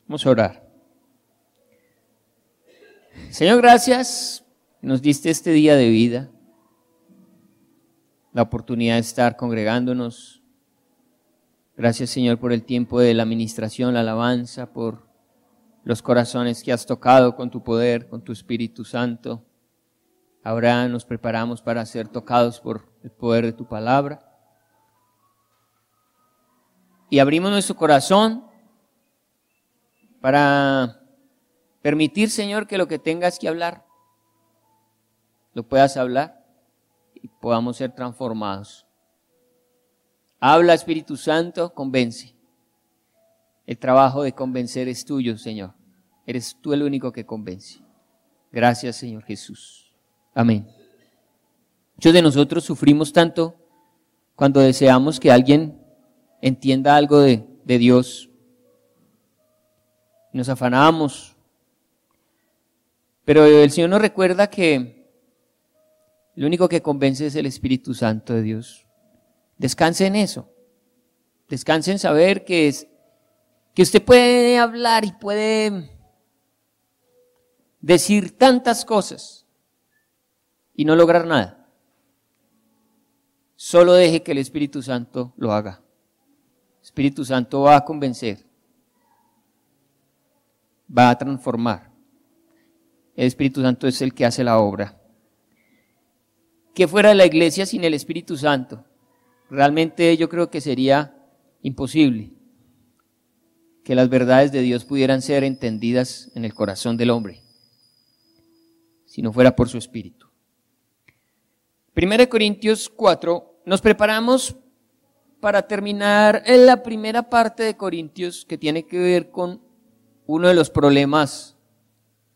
Vamos a orar. Señor, gracias. Nos diste este día de vida, la oportunidad de estar congregándonos. Gracias, Señor, por el tiempo de la administración, la alabanza, por los corazones que has tocado con tu poder, con tu Espíritu Santo. Ahora nos preparamos para ser tocados por el poder de tu palabra. Y abrimos nuestro corazón para permitir, Señor, que lo que tengas que hablar, lo puedas hablar y podamos ser transformados. Habla, Espíritu Santo, convence. El trabajo de convencer es tuyo, Señor. Eres tú el único que convence. Gracias, Señor Jesús. Amén. Muchos de nosotros sufrimos tanto cuando deseamos que alguien entienda algo de Dios. Nos afanamos. Pero el Señor nos recuerda que lo único que convence es el Espíritu Santo de Dios. Descanse en eso. Descanse en saber que usted puede hablar y puede decir tantas cosas y no lograr nada. Solo deje que el Espíritu Santo lo haga. El Espíritu Santo va a convencer, va a transformar. El Espíritu Santo es el que hace la obra. ¿Qué fuera la iglesia sin el Espíritu Santo? Realmente yo creo que sería imposible que las verdades de Dios pudieran ser entendidas en el corazón del hombre, si no fuera por su Espíritu. 1 Corintios 4, nos preparamos para terminar en la primera parte de Corintios que tiene que ver con uno de los problemas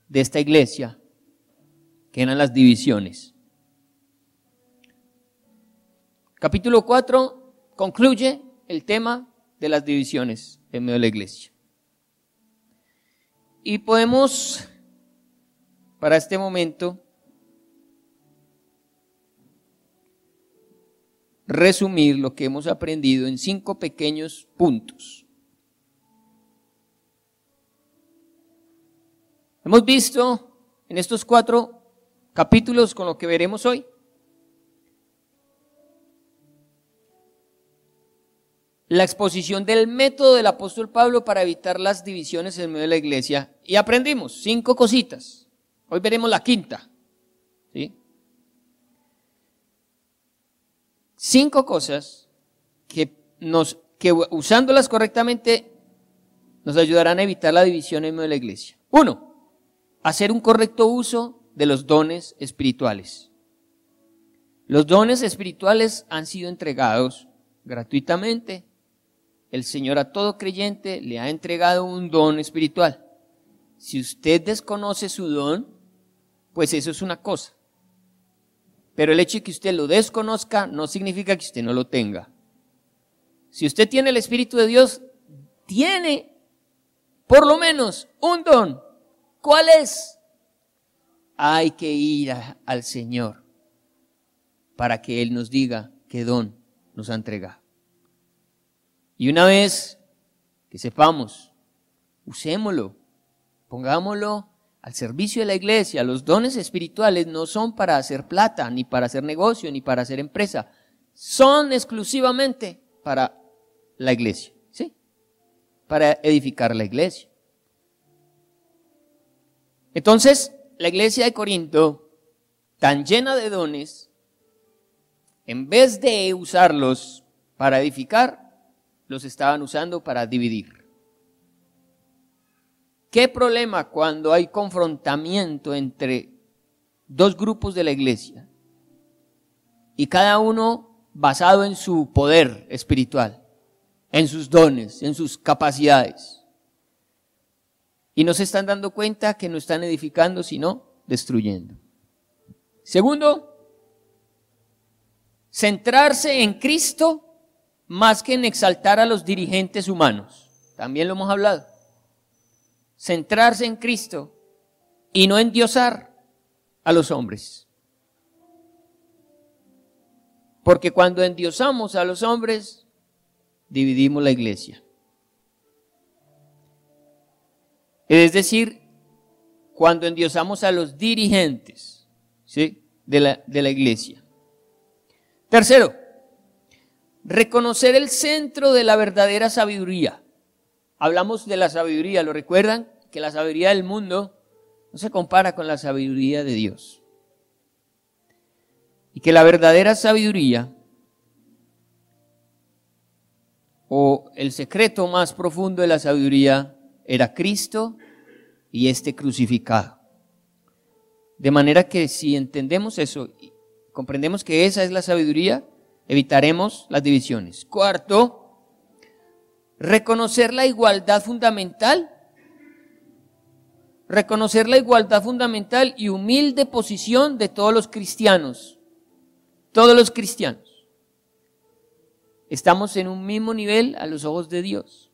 de esta iglesia, que eran las divisiones. Capítulo 4 concluye el tema de las divisiones en medio de la iglesia. Y podemos, para este momento, resumir lo que hemos aprendido en 5 pequeños puntos. Hemos visto en estos 4 capítulos con lo que veremos hoy la exposición del método del apóstol Pablo para evitar las divisiones en medio de la iglesia y aprendimos 5 cositas. Hoy veremos la quinta, ¿sí? 5 cosas que usándolas correctamente nos ayudarán a evitar la división en medio de la iglesia. 1. Hacer un correcto uso de los dones espirituales. Los dones espirituales han sido entregados gratuitamente. El Señor a todo creyente le ha entregado un don espiritual. Si usted desconoce su don, pues eso es una cosa. Pero el hecho de que usted lo desconozca no significa que usted no lo tenga. Si usted tiene el Espíritu de Dios, tiene por lo menos un don. ¿Cuál es? Hay que ir al Señor para que Él nos diga qué don nos ha entregado. Y una vez que sepamos, usémoslo, pongámoslo al servicio de la iglesia. Los dones espirituales no son para hacer plata, ni para hacer negocio, ni para hacer empresa. Son exclusivamente para la iglesia, ¿sí? Para edificar la iglesia. Entonces, la iglesia de Corinto, tan llena de dones, en vez de usarlos para edificar, los estaban usando para dividir. ¿Qué problema cuando hay confrontamiento entre 2 grupos de la iglesia y cada uno basado en su poder espiritual, en sus dones, en sus capacidades? Y no se están dando cuenta que no están edificando, sino destruyendo. Segundo, centrarse en Cristo más que en exaltar a los dirigentes humanos. También lo hemos hablado. Centrarse en Cristo y no endiosar a los hombres. Porque cuando endiosamos a los hombres, dividimos la iglesia. Es decir, cuando endiosamos a los dirigentes, ¿sí?, de la iglesia. Tercero, reconocer el centro de la verdadera sabiduría. Hablamos de la sabiduría, ¿lo recuerdan? Que la sabiduría del mundo no se compara con la sabiduría de Dios. Y que la verdadera sabiduría, o el secreto más profundo de la sabiduría, era Cristo y este crucificado. De manera que si entendemos eso, y comprendemos que esa es la sabiduría, evitaremos las divisiones. Cuarto, reconocer la igualdad fundamental. Reconocer la igualdad fundamental y humilde posición de todos los cristianos. Todos los cristianos. Estamos en un mismo nivel a los ojos de Dios.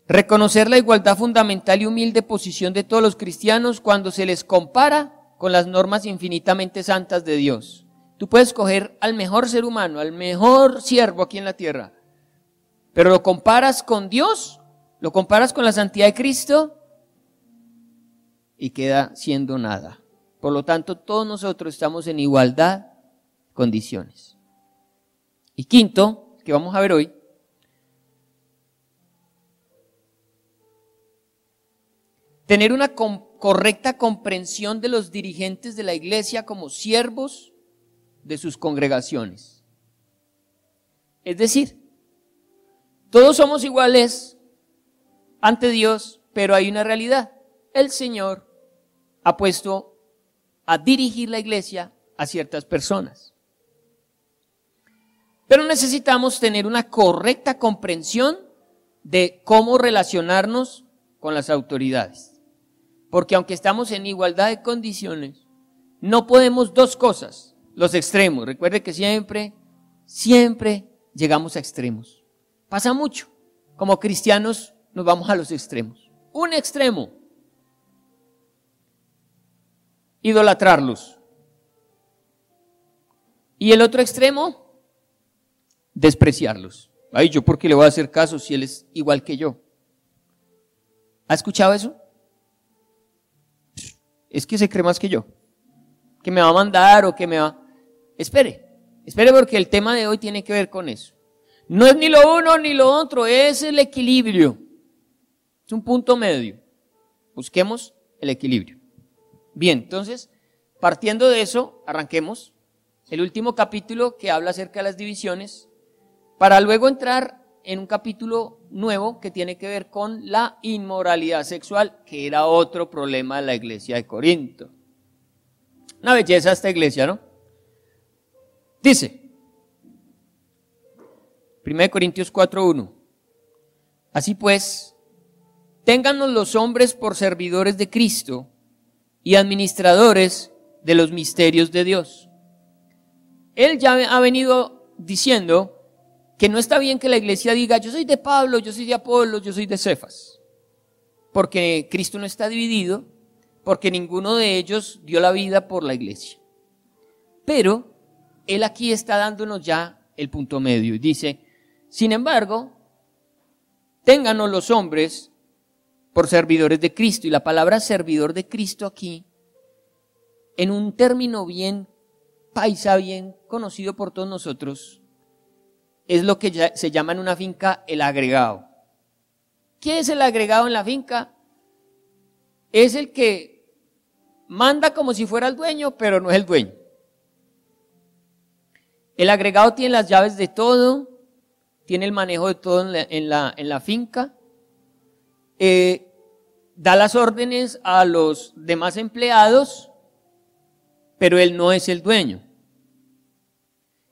Reconocer la igualdad fundamental y humilde posición de todos los cristianos cuando se les compara con las normas infinitamente santas de Dios. Tú puedes coger al mejor ser humano, al mejor siervo aquí en la tierra, pero lo comparas con Dios, lo comparas con la santidad de Cristo y queda siendo nada. Por lo tanto, todos nosotros estamos en igualdad de condiciones. Y quinto, que vamos a ver hoy, tener una correcta comprensión de los dirigentes de la iglesia como siervos de sus congregaciones. Es decir, todos somos iguales ante Dios, pero hay una realidad. El Señor ha puesto a dirigir la iglesia a ciertas personas. Pero necesitamos tener una correcta comprensión de cómo relacionarnos con las autoridades. Porque aunque estamos en igualdad de condiciones, no podemos dos cosas, los extremos. Recuerde que siempre llegamos a extremos. Pasa mucho. Como cristianos nos vamos a los extremos. Un extremo, idolatrarlos. Y el otro extremo, despreciarlos. Ay, ¿yo por qué le voy a hacer caso si él es igual que yo? ¿Ha escuchado eso? Es que se cree más que yo, que me va a mandar o que me va... Espere porque el tema de hoy tiene que ver con eso. No es ni lo uno ni lo otro, es el equilibrio. Es un punto medio. Busquemos el equilibrio. Bien, entonces, partiendo de eso, arranquemos el último capítulo que habla acerca de las divisiones, para luego entrar en un capítulo nuevo que tiene que ver con la inmoralidad sexual, que era otro problema de la iglesia de Corinto. Una belleza esta iglesia, ¿no? Dice, 1 Corintios 4:1, así pues, téngannos los hombres por servidores de Cristo y administradores de los misterios de Dios. Él ya ha venido diciendo que no está bien que la iglesia diga, yo soy de Pablo, yo soy de Apolo, yo soy de Cefas. Porque Cristo no está dividido, porque ninguno de ellos dio la vida por la iglesia. Pero Él aquí está dándonos ya el punto medio y dice, sin embargo, ténganos los hombres por servidores de Cristo. Y la palabra servidor de Cristo aquí, en un término bien paisa, bien conocido por todos nosotros, es lo que ya se llama en una finca el agregado. ¿Qué es el agregado en la finca? Es el que manda como si fuera el dueño, pero no es el dueño. El agregado tiene las llaves de todo, tiene el manejo de todo en la finca, da las órdenes a los demás empleados, pero él no es el dueño.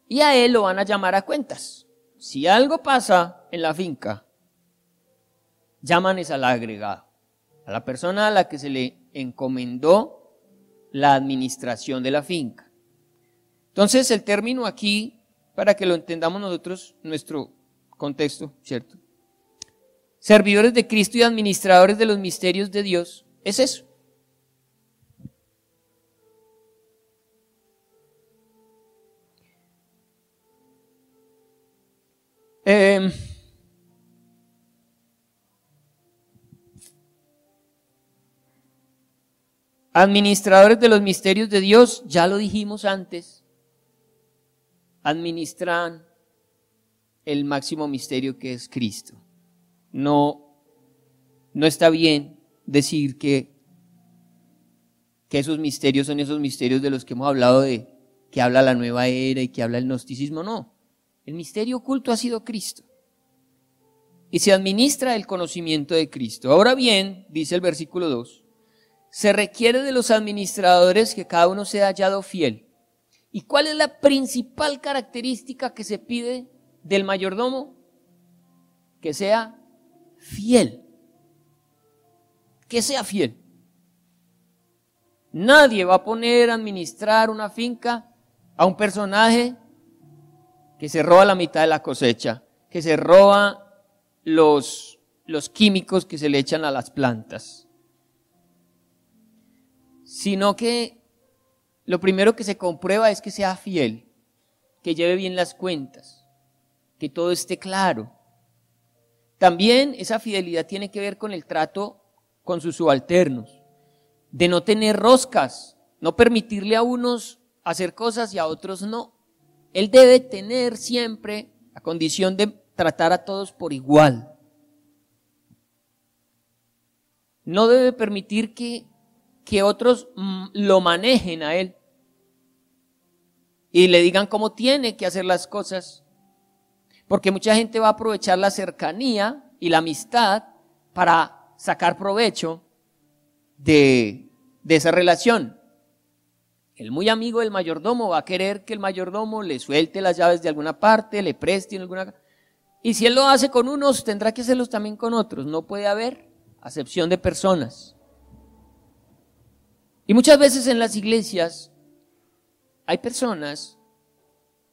Y a él lo van a llamar a cuentas. Si algo pasa en la finca, llaman es al agregado, a la persona a la que se le encomendó la administración de la finca. Entonces el término aquí, para que lo entendamos nosotros, nuestro contexto, ¿cierto? Servidores de Cristo y administradores de los misterios de Dios, es eso. Administradores de los misterios de Dios, ya lo dijimos antes, administran el máximo misterio que es Cristo. No está bien decir que esos misterios son esos misterios de los que hemos hablado, de que habla la nueva era y que habla el gnosticismo. No, el misterio oculto ha sido Cristo y se administra el conocimiento de Cristo. Ahora bien, dice el versículo 2, se requiere de los administradores que cada uno sea hallado fiel. ¿Y cuál es la principal característica que se pide del mayordomo? Que sea fiel. Que sea fiel. Nadie va a poner a administrar una finca a un personaje que se roba la mitad de la cosecha, que se roba los químicos que se le echan a las plantas. Sino que lo primero que se comprueba es que sea fiel, que lleve bien las cuentas, que todo esté claro. También esa fidelidad tiene que ver con el trato con sus subalternos, de no tener roscas, no permitirle a unos hacer cosas y a otros no. Él debe tener siempre la condición de tratar a todos por igual. No debe permitir que otros lo manejen a él y le digan cómo tiene que hacer las cosas, porque mucha gente va a aprovechar la cercanía y la amistad para sacar provecho de esa relación. El muy amigo del mayordomo va a querer que el mayordomo le suelte las llaves de alguna parte, le preste alguna, y si él lo hace con unos, tendrá que hacerlos también con otros. No puede haber acepción de personas. Y muchas veces en las iglesias hay personas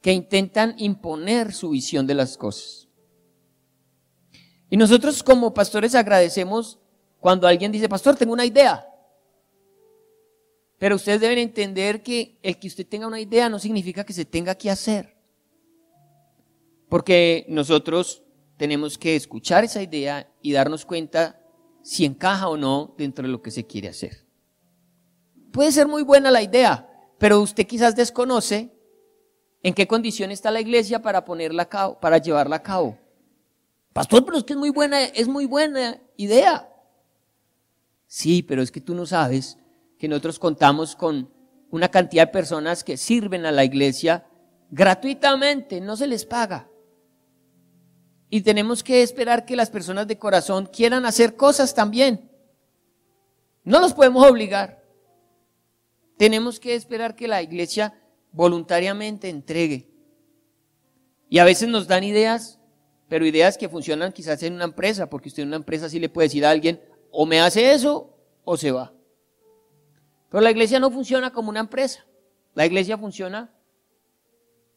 que intentan imponer su visión de las cosas. Y nosotros como pastores agradecemos cuando alguien dice, pastor, tengo una idea. Pero ustedes deben entender que el que usted tenga una idea no significa que se tenga que hacer. Porque nosotros tenemos que escuchar esa idea y darnos cuenta si encaja o no dentro de lo que se quiere hacer. Puede ser muy buena la idea, pero usted quizás desconoce en qué condición está la iglesia para ponerla a cabo, para llevarla a cabo. Pastor, pero es que es muy buena idea. Sí, pero es que tú no sabes que nosotros contamos con una cantidad de personas que sirven a la iglesia gratuitamente, no se les paga. Y tenemos que esperar que las personas de corazón quieran hacer cosas también. No los podemos obligar. Tenemos que esperar que la iglesia voluntariamente entregue. Y a veces nos dan ideas, pero ideas que funcionan quizás en una empresa, porque usted en una empresa sí le puede decir a alguien, o me hace eso, o se va. Pero la iglesia no funciona como una empresa. La iglesia funciona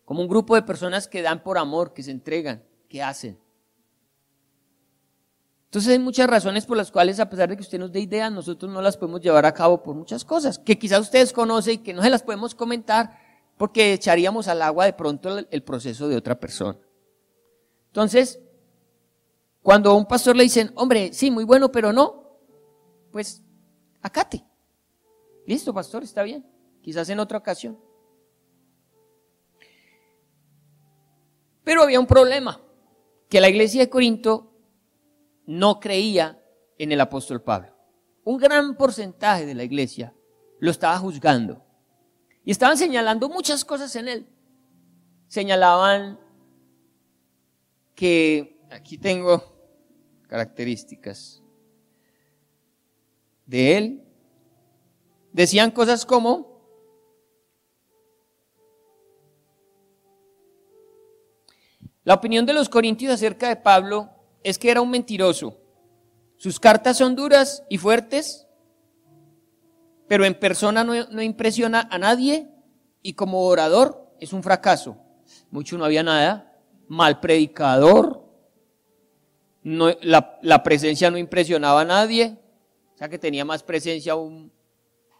como un grupo de personas que dan por amor, que se entregan, que hacen. Entonces hay muchas razones por las cuales, a pesar de que usted nos dé ideas, nosotros no las podemos llevar a cabo por muchas cosas, que quizás ustedes conocen y que no se las podemos comentar, porque echaríamos al agua de pronto el proceso de otra persona. Entonces, cuando a un pastor le dicen, hombre, sí, muy bueno, pero no, pues acate. Listo, pastor, está bien, quizás en otra ocasión. Pero había un problema, que la iglesia de Corinto no creía en el apóstol Pablo. Un gran porcentaje de la iglesia lo estaba juzgando y estaban señalando muchas cosas en él. Señalaban que, aquí tengo características de él, decían cosas como, la opinión de los corintios acerca de Pablo es que era un mentiroso. Sus cartas son duras y fuertes, pero en persona no impresiona a nadie y como orador es un fracaso. Mucho no había nada, mal predicador, no, la presencia no impresionaba a nadie, o sea que tenía más presencia un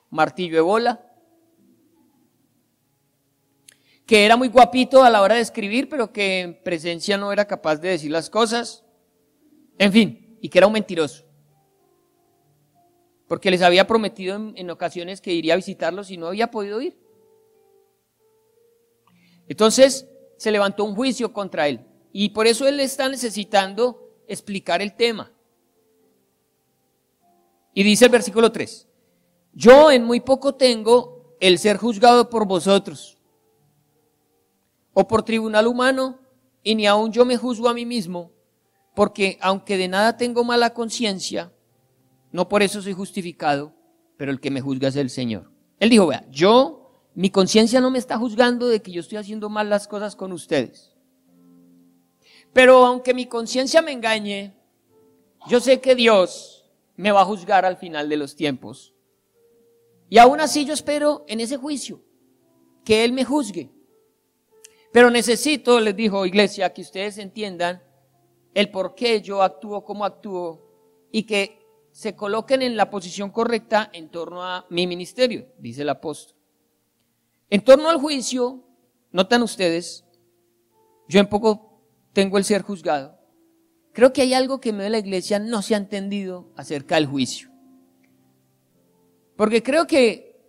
martillo de bola. que era muy guapito a la hora de escribir, pero que en presencia no era capaz de decir las cosas, en fin, y que era un mentiroso, porque les había prometido en ocasiones que iría a visitarlos y no había podido ir. Entonces se levantó un juicio contra él, y por eso él está necesitando explicar el tema. Y dice el versículo 3, yo en muy poco tengo el ser juzgado por vosotros, o por tribunal humano, y ni aun yo me juzgo a mí mismo, porque aunque de nada tengo mala conciencia, no por eso soy justificado, pero el que me juzga es el Señor. Él dijo, vea, mi conciencia no me está juzgando de que yo estoy haciendo mal las cosas con ustedes. Pero aunque mi conciencia me engañe, yo sé que Dios me va a juzgar al final de los tiempos. Y aún así yo espero en ese juicio, que Él me juzgue. Pero necesito, les dijo, iglesia, que ustedes entiendan el por qué yo actúo como actúo y que se coloquen en la posición correcta en torno a mi ministerio, dice el apóstol. En torno al juicio, notan ustedes, yo en poco tengo el ser juzgado. Creo que hay algo que en medio de la iglesia no se ha entendido acerca del juicio. Porque creo que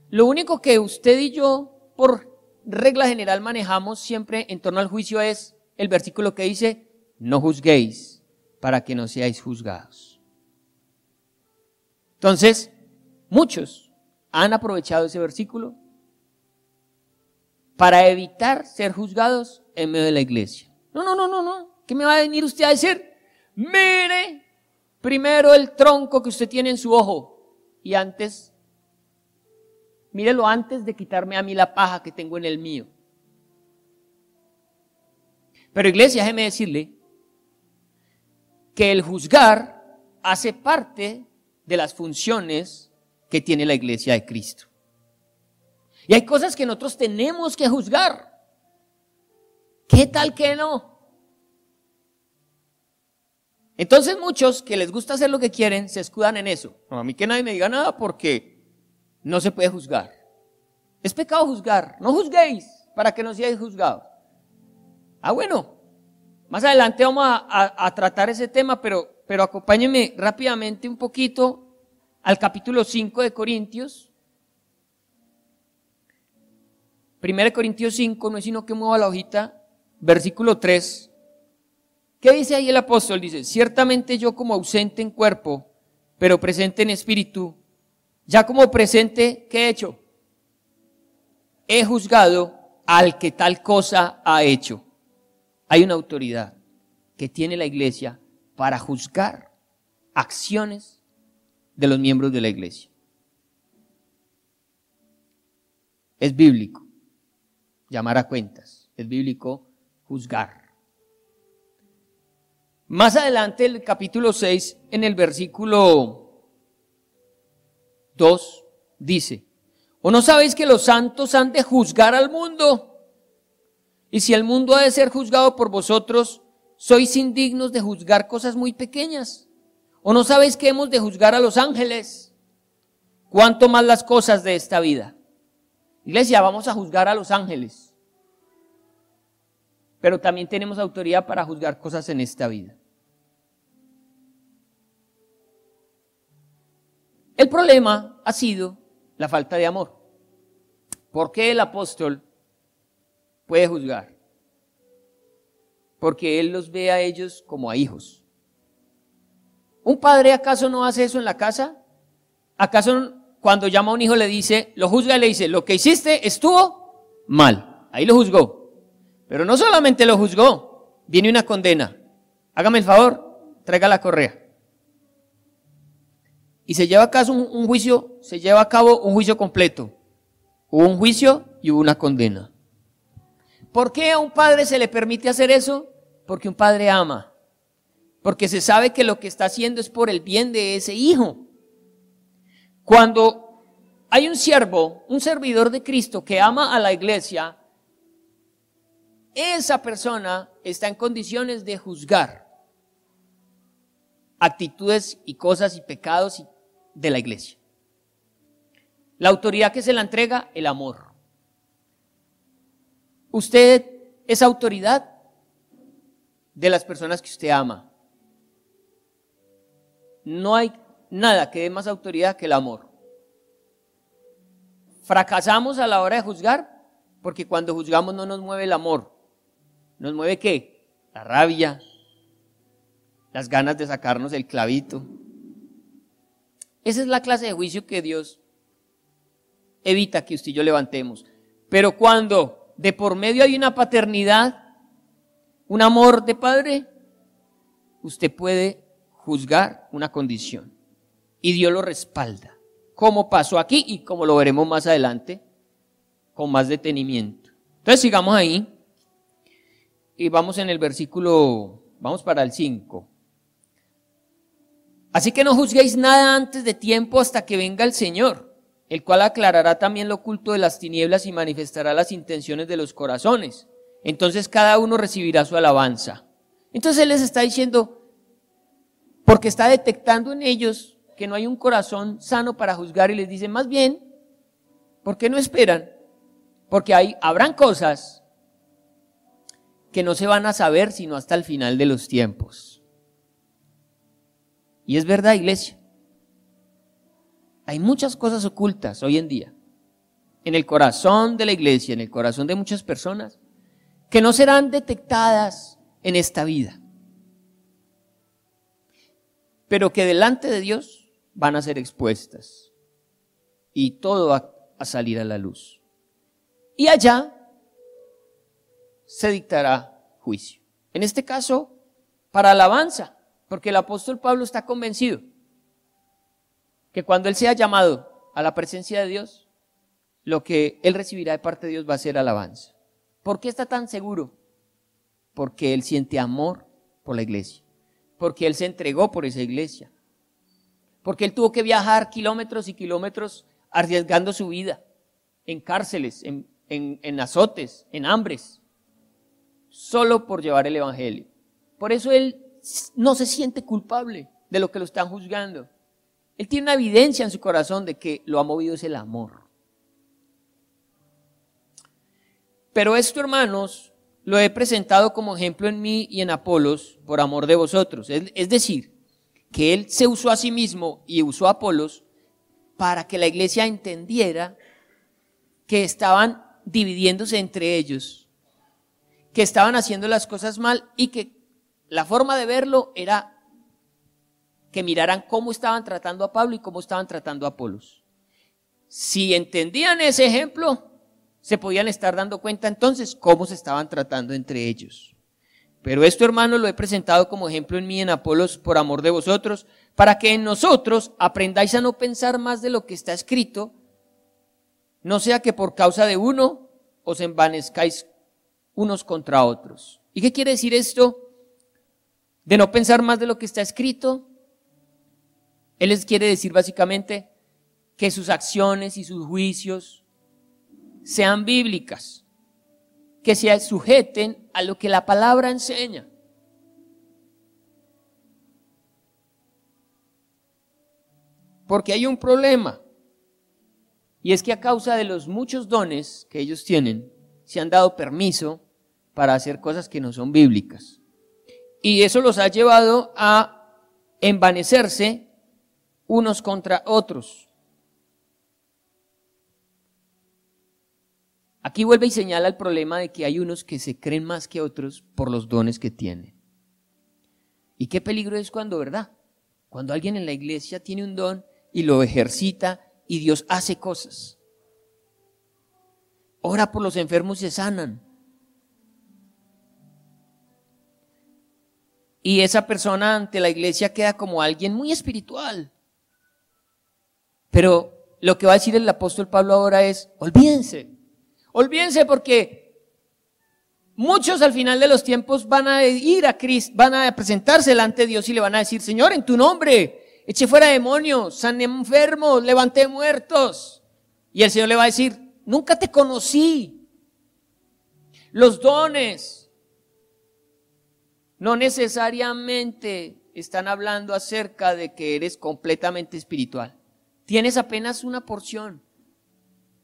lo único que usted y yo, por regla general, manejamos siempre en torno al juicio es el versículo que dice, no juzguéis para que no seáis juzgados. Entonces, muchos han aprovechado ese versículo para evitar ser juzgados en medio de la iglesia. No. ¿Qué me va a venir usted a decir? Mire primero el tronco que usted tiene en su ojo y antes, mírelo antes de quitarme a mí la paja que tengo en el mío. Pero iglesia, déjeme decirle que el juzgar hace parte de las funciones que tiene la iglesia de Cristo. Y hay cosas que nosotros tenemos que juzgar. ¿Qué tal que no? Entonces muchos que les gusta hacer lo que quieren se escudan en eso. No, a mí que nadie me diga nada porque no se puede juzgar. Es pecado juzgar. No juzguéis para que no seáis juzgados. Bueno, más adelante vamos a tratar ese tema, pero acompáñenme rápidamente un poquito al capítulo 5 de Corintios. 1 Corintios 5, no es sino que mueva la hojita, versículo 3. ¿Qué dice ahí el apóstol? Dice, ciertamente yo como ausente en cuerpo, pero presente en espíritu, ya como presente, ¿qué he hecho? He juzgado al que tal cosa ha hecho. Hay una autoridad que tiene la iglesia para juzgar acciones de los miembros de la iglesia. Es bíblico llamar a cuentas, es bíblico juzgar. Más adelante, el capítulo 6, en el versículo 2, dice, ¿o no sabéis que los santos han de juzgar al mundo? Y si el mundo ha de ser juzgado por vosotros, sois indignos de juzgar cosas muy pequeñas. ¿O no sabéis que hemos de juzgar a los ángeles? ¿Cuánto más las cosas de esta vida? Iglesia, vamos a juzgar a los ángeles. Pero también tenemos autoridad para juzgar cosas en esta vida. El problema ha sido la falta de amor. ¿Por qué el apóstol puede juzgar? Porque él los ve a ellos como a hijos. ¿Un padre acaso no hace eso en la casa? ¿Acaso cuando llama a un hijo le dice, lo juzga y le dice, lo que hiciste estuvo mal? Ahí lo juzgó. Pero no solamente lo juzgó, viene una condena. Hágame el favor, traiga la correa. Y se lleva a cabo un juicio, se lleva a cabo un juicio completo. Hubo un juicio y hubo una condena. ¿Por qué a un padre se le permite hacer eso? Porque un padre ama. Porque se sabe que lo que está haciendo es por el bien de ese hijo. Cuando hay un siervo, un servidor de Cristo que ama a la iglesia, esa persona está en condiciones de juzgar actitudes y cosas y pecados de la iglesia. La autoridad que se la entrega, el amor. Usted es autoridad de las personas que usted ama. No hay nada que dé más autoridad que el amor. Fracasamos a la hora de juzgar porque cuando juzgamos no nos mueve el amor. ¿Nos mueve qué? La rabia, las ganas de sacarnos el clavito. Esa es la clase de juicio que Dios evita que usted y yo levantemos. Pero cuando de por medio hay una paternidad, un amor de padre, usted puede juzgar una condición y Dios lo respalda, como pasó aquí y como lo veremos más adelante con más detenimiento. Entonces sigamos ahí y vamos en el versículo, vamos para el 5. Así que no juzguéis nada antes de tiempo hasta que venga el Señor, el cual aclarará también lo oculto de las tinieblas y manifestará las intenciones de los corazones. Entonces cada uno recibirá su alabanza. Entonces Él les está diciendo, porque está detectando en ellos que no hay un corazón sano para juzgar, y les dice, más bien, ¿por qué no esperan? Porque habrán cosas que no se van a saber sino hasta el final de los tiempos. Y es verdad, iglesia. Hay muchas cosas ocultas hoy en día en el corazón de la iglesia, en el corazón de muchas personas, que no serán detectadas en esta vida, pero que delante de Dios van a ser expuestas y todo va a salir a la luz. Y allá se dictará juicio. En este caso, para alabanza, porque el apóstol Pablo está convencido que cuando él sea llamado a la presencia de Dios, lo que él recibirá de parte de Dios va a ser alabanza. ¿Por qué está tan seguro? Porque él siente amor por la iglesia, porque él se entregó por esa iglesia, porque él tuvo que viajar kilómetros y kilómetros arriesgando su vida en cárceles, en azotes, en hambres, solo por llevar el evangelio. Por eso él no se siente culpable de lo que lo están juzgando. Él tiene una evidencia en su corazón de que lo ha movido es el amor. Pero esto, hermanos, lo he presentado como ejemplo en mí y en Apolos por amor de vosotros. Es decir, que él se usó a sí mismo y usó a Apolos para que la iglesia entendiera que estaban dividiéndose entre ellos, que estaban haciendo las cosas mal y que la forma de verlo era que miraran cómo estaban tratando a Pablo y cómo estaban tratando a Apolos. Si entendían ese ejemplo, se podían estar dando cuenta entonces cómo se estaban tratando entre ellos. Pero esto, hermanos, lo he presentado como ejemplo en mí y en Apolos por amor de vosotros, para que en nosotros aprendáis a no pensar más de lo que está escrito, no sea que por causa de uno os envanezcáis unos contra otros. ¿Y qué quiere decir esto de no pensar más de lo que está escrito? Él les quiere decir básicamente que sus acciones y sus juicios sean bíblicas, que se sujeten a lo que la palabra enseña. Porque hay un problema, y es que a causa de los muchos dones que ellos tienen, se han dado permiso para hacer cosas que no son bíblicas. Y eso los ha llevado a envanecerse unos contra otros. Aquí vuelve y señala el problema de que hay unos que se creen más que otros por los dones que tienen. Y qué peligro es cuando, ¿verdad? Cuando alguien en la iglesia tiene un don y lo ejercita y Dios hace cosas. Ora por los enfermos y se sanan. Y esa persona ante la iglesia queda como alguien muy espiritual. Pero lo que va a decir el apóstol Pablo ahora es, olvídense porque muchos al final de los tiempos van a ir a Cristo, van a presentarse delante de Dios y le van a decir, Señor, en tu nombre, eché fuera demonios, sané enfermos, levanté muertos. Y el Señor le va a decir, nunca te conocí. Los dones no necesariamente están hablando acerca de que eres completamente espiritual. Tienes apenas una porción.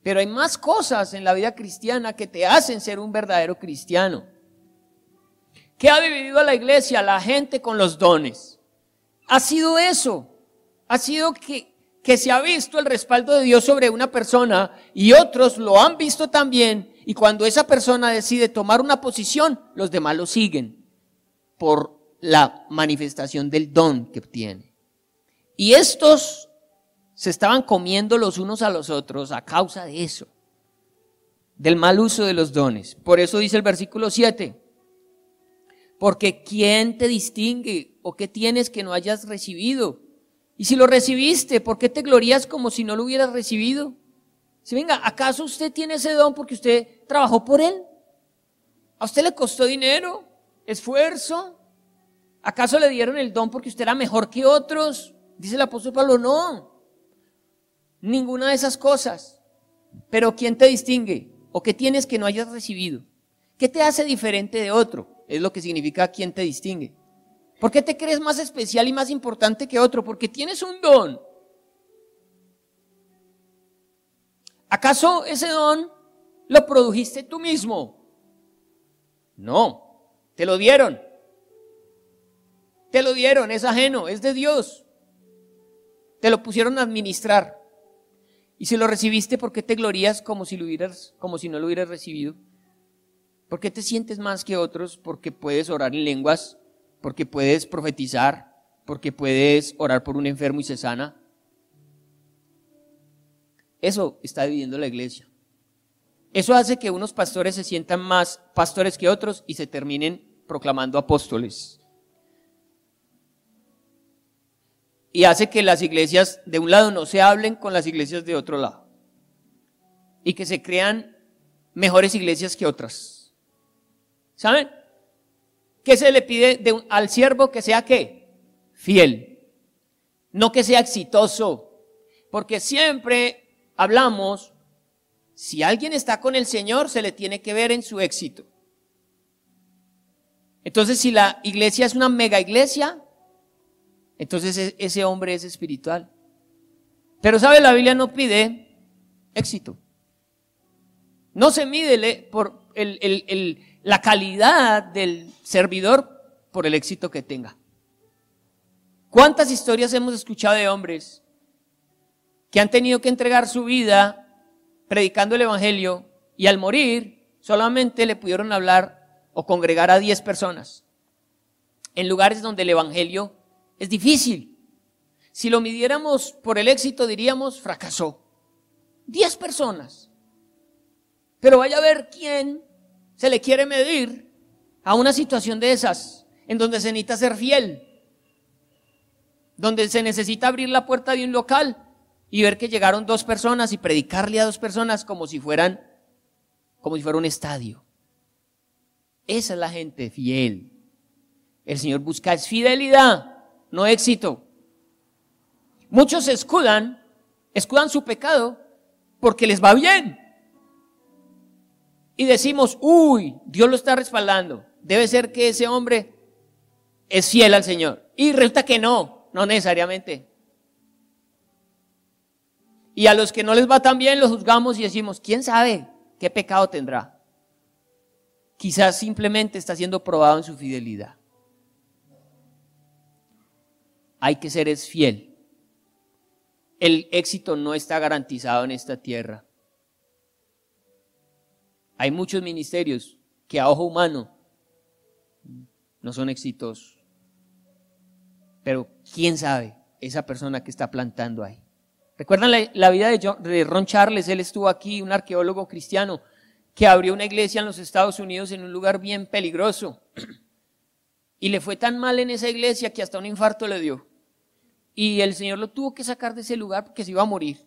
Pero hay más cosas en la vida cristiana que te hacen ser un verdadero cristiano. ¿Qué ha dividido a la iglesia? La gente con los dones. Ha sido eso. Ha sido que se ha visto el respaldo de Dios sobre una persona y otros lo han visto también. Y cuando esa persona decide tomar una posición, los demás lo siguen por la manifestación del don que tiene. Y estos se estaban comiendo los unos a los otros a causa de eso, del mal uso de los dones. Por eso dice el versículo 7, porque ¿quién te distingue o qué tienes que no hayas recibido? Y si lo recibiste, ¿por qué te glorías como si no lo hubieras recibido? Si venga, ¿acaso usted tiene ese don porque usted trabajó por él? ¿A usted le costó dinero, esfuerzo? ¿Acaso le dieron el don porque usted era mejor que otros? Dice el apóstol Pablo, no. Ninguna de esas cosas. Pero ¿quién te distingue? ¿O qué tienes que no hayas recibido? ¿Qué te hace diferente de otro? Es lo que significa quién te distingue. ¿Por qué te crees más especial y más importante que otro? Porque tienes un don. ¿Acaso ese don lo produjiste tú mismo? No, te lo dieron. Te lo dieron, es ajeno, es de Dios. Te lo pusieron a administrar. Y si lo recibiste, ¿por qué te glorías como si no lo hubieras recibido? ¿Por qué te sientes más que otros? Porque puedes orar en lenguas, porque puedes profetizar, porque puedes orar por un enfermo y se sana. Eso está dividiendo la iglesia. Eso hace que unos pastores se sientan más pastores que otros y se terminen proclamando apóstoles. Y hace que las iglesias de un lado no se hablen con las iglesias de otro lado. Y que se crean mejores iglesias que otras. ¿Saben? ¿Qué se le pide al siervo? Que sea ¿qué? Fiel. No que sea exitoso. Porque siempre hablamos, si alguien está con el Señor, se le tiene que ver en su éxito. Entonces, si la iglesia es una mega iglesia, entonces ese hombre es espiritual. Pero ¿sabe? La Biblia no pide éxito. No se mide por la calidad del servidor por el éxito que tenga. ¿Cuántas historias hemos escuchado de hombres que han tenido que entregar su vida predicando el evangelio y al morir solamente le pudieron hablar o congregar a 10 personas en lugares donde el evangelio es difícil? Si lo midiéramos por el éxito, diríamos fracasó. 10 personas. Pero vaya a ver quién se le quiere medir a una situación de esas, en donde se necesita ser fiel, donde se necesita abrir la puerta de un local y ver que llegaron 2 personas y predicarle a 2 personas como si fuera un estadio. Esa es la gente fiel. El Señor busca es fidelidad, no éxito. Muchos escudan su pecado porque les va bien. Y decimos, uy, Dios lo está respaldando. Debe ser que ese hombre es fiel al Señor. Y resulta que no necesariamente. Y a los que no les va tan bien los juzgamos y decimos, ¿quién sabe qué pecado tendrá? Quizás simplemente está siendo probado en su fidelidad. Hay que ser fiel. El éxito no está garantizado en esta tierra. Hay muchos ministerios que a ojo humano no son exitosos. Pero quién sabe esa persona que está plantando ahí. ¿Recuerdan la vida de Ron Charles? Él estuvo aquí, un arqueólogo cristiano que abrió una iglesia en los Estados Unidos en un lugar bien peligroso. Y le fue tan mal en esa iglesia que hasta un infarto le dio. Y el Señor lo tuvo que sacar de ese lugar porque se iba a morir.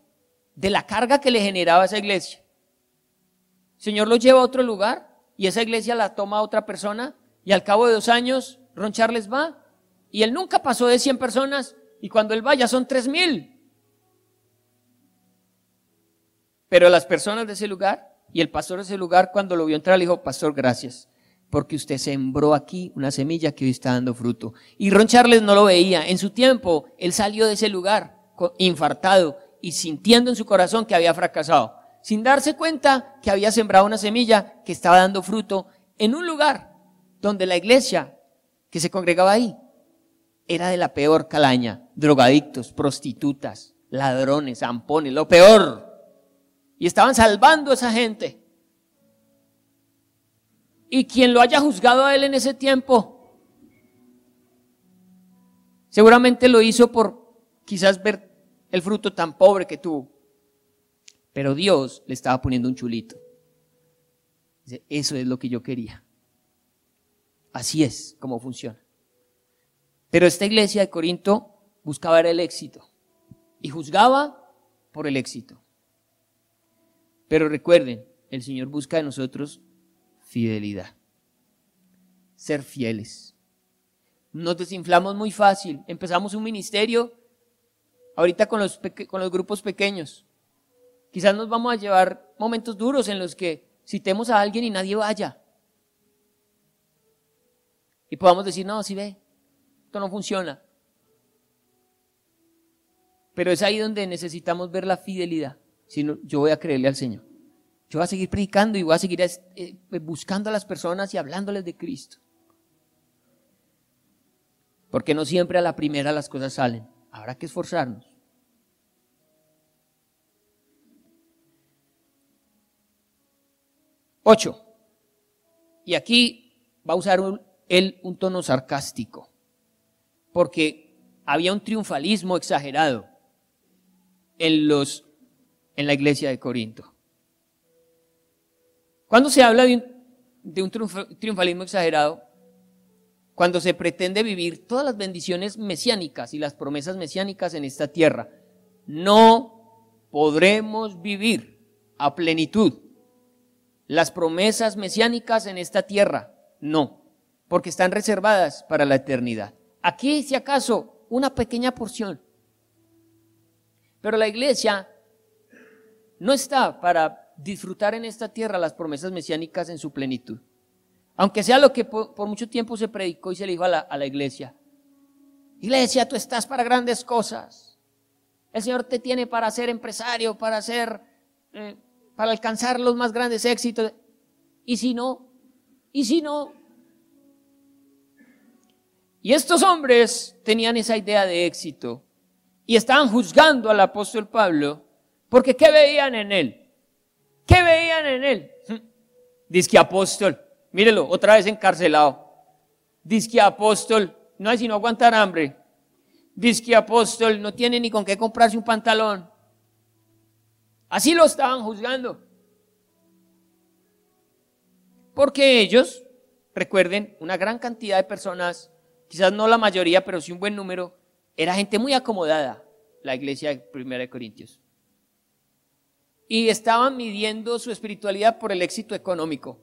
De la carga que le generaba esa iglesia. El Señor lo lleva a otro lugar y esa iglesia la toma otra persona y al cabo de 2 años Ron Charles va y él nunca pasó de 100 personas y cuando él va ya son 3,000. Pero las personas de ese lugar y el pastor de ese lugar cuando lo vio entrar le dijo, pastor, gracias, porque usted sembró aquí una semilla que hoy está dando fruto. Y Ron Charles no lo veía. En su tiempo, él salió de ese lugar infartado y sintiendo en su corazón que había fracasado. sin darse cuenta que había sembrado una semilla que estaba dando fruto en un lugar donde la iglesia que se congregaba ahí era de la peor calaña: drogadictos, prostitutas, ladrones, zampones, lo peor. Y estaban salvando a esa gente. Y quien lo haya juzgado a él en ese tiempo, seguramente lo hizo por quizás ver el fruto tan pobre que tuvo. Pero Dios le estaba poniendo un chulito. Dice, eso es lo que yo quería. Así es como funciona. Pero esta iglesia de Corinto buscaba el éxito y juzgaba por el éxito. Pero recuerden, el Señor busca de nosotros fidelidad. Ser fieles. Nos desinflamos muy fácil. Empezamos un ministerio ahorita con los grupos pequeños. Quizás nos vamos a llevar momentos duros en los que citemos a alguien y nadie vaya. Y podamos decir, no, si ve, esto no funciona. Pero es ahí donde necesitamos ver la fidelidad. Si no, yo voy a creerle al Señor. Yo voy a seguir predicando y voy a seguir buscando a las personas y hablándoles de Cristo. Porque no siempre a la primera las cosas salen. Habrá que esforzarnos. Ocho. Y aquí va a usar un tono sarcástico. Porque había un triunfalismo exagerado en la iglesia de Corinto. Cuando se habla de un triunfalismo exagerado, cuando se pretende vivir todas las bendiciones mesiánicas y las promesas mesiánicas en esta tierra, no podremos vivir a plenitud las promesas mesiánicas en esta tierra, no, porque están reservadas para la eternidad. Aquí, si acaso, una pequeña porción. Pero la iglesia no está para disfrutar en esta tierra las promesas mesiánicas en su plenitud. Aunque sea lo que por mucho tiempo se predicó y se le dijo a la iglesia. Iglesia, tú estás para grandes cosas. El Señor te tiene para ser empresario, para alcanzar los más grandes éxitos. ¿Y si no? ¿Y si no? Y estos hombres tenían esa idea de éxito y estaban juzgando al apóstol Pablo porque ¿qué veían en él? ¿Qué veían en él? Dizque apóstol, mírelo, otra vez encarcelado. Dizque apóstol, no hay sino aguantar hambre. Dizque apóstol, no tiene ni con qué comprarse un pantalón. Así lo estaban juzgando. Porque ellos, recuerden, una gran cantidad de personas, quizás no la mayoría, pero sí un buen número, era gente muy acomodada, la iglesia de 1 Corintios. Y estaban midiendo su espiritualidad por el éxito económico.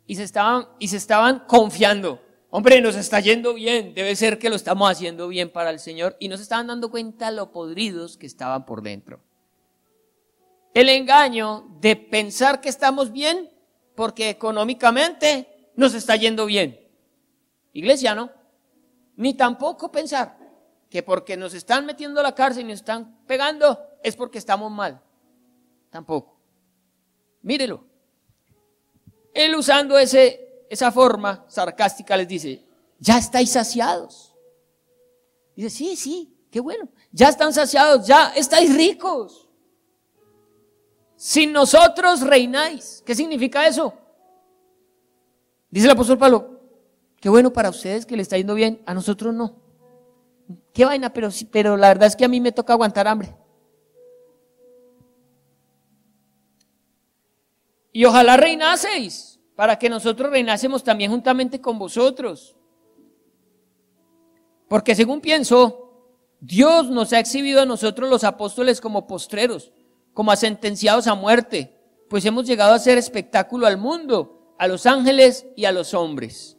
Y se estaban confiando. Hombre, nos está yendo bien, debe ser que lo estamos haciendo bien para el Señor. Y no se estaban dando cuenta lo podridos que estaban por dentro. El engaño de pensar que estamos bien porque económicamente nos está yendo bien. Iglesia, ¿no? Ni tampoco pensar que porque nos están metiendo a la cárcel y nos están pegando es porque estamos mal. Tampoco. Mírelo. Él usando esa forma sarcástica les dice, ya estáis saciados. Dice, sí, qué bueno. Ya están saciados, ya estáis ricos. Sin nosotros reináis. ¿Qué significa eso? Dice el apóstol Pablo, qué bueno para ustedes que le está yendo bien, a nosotros no. Qué vaina, pero la verdad es que a mí me toca aguantar hambre. Y ojalá reinaseis, para que nosotros reinásemos también juntamente con vosotros. Porque según pienso, Dios nos ha exhibido a nosotros los apóstoles como postreros, como a sentenciados a muerte, pues hemos llegado a hacer espectáculo al mundo, a los ángeles y a los hombres.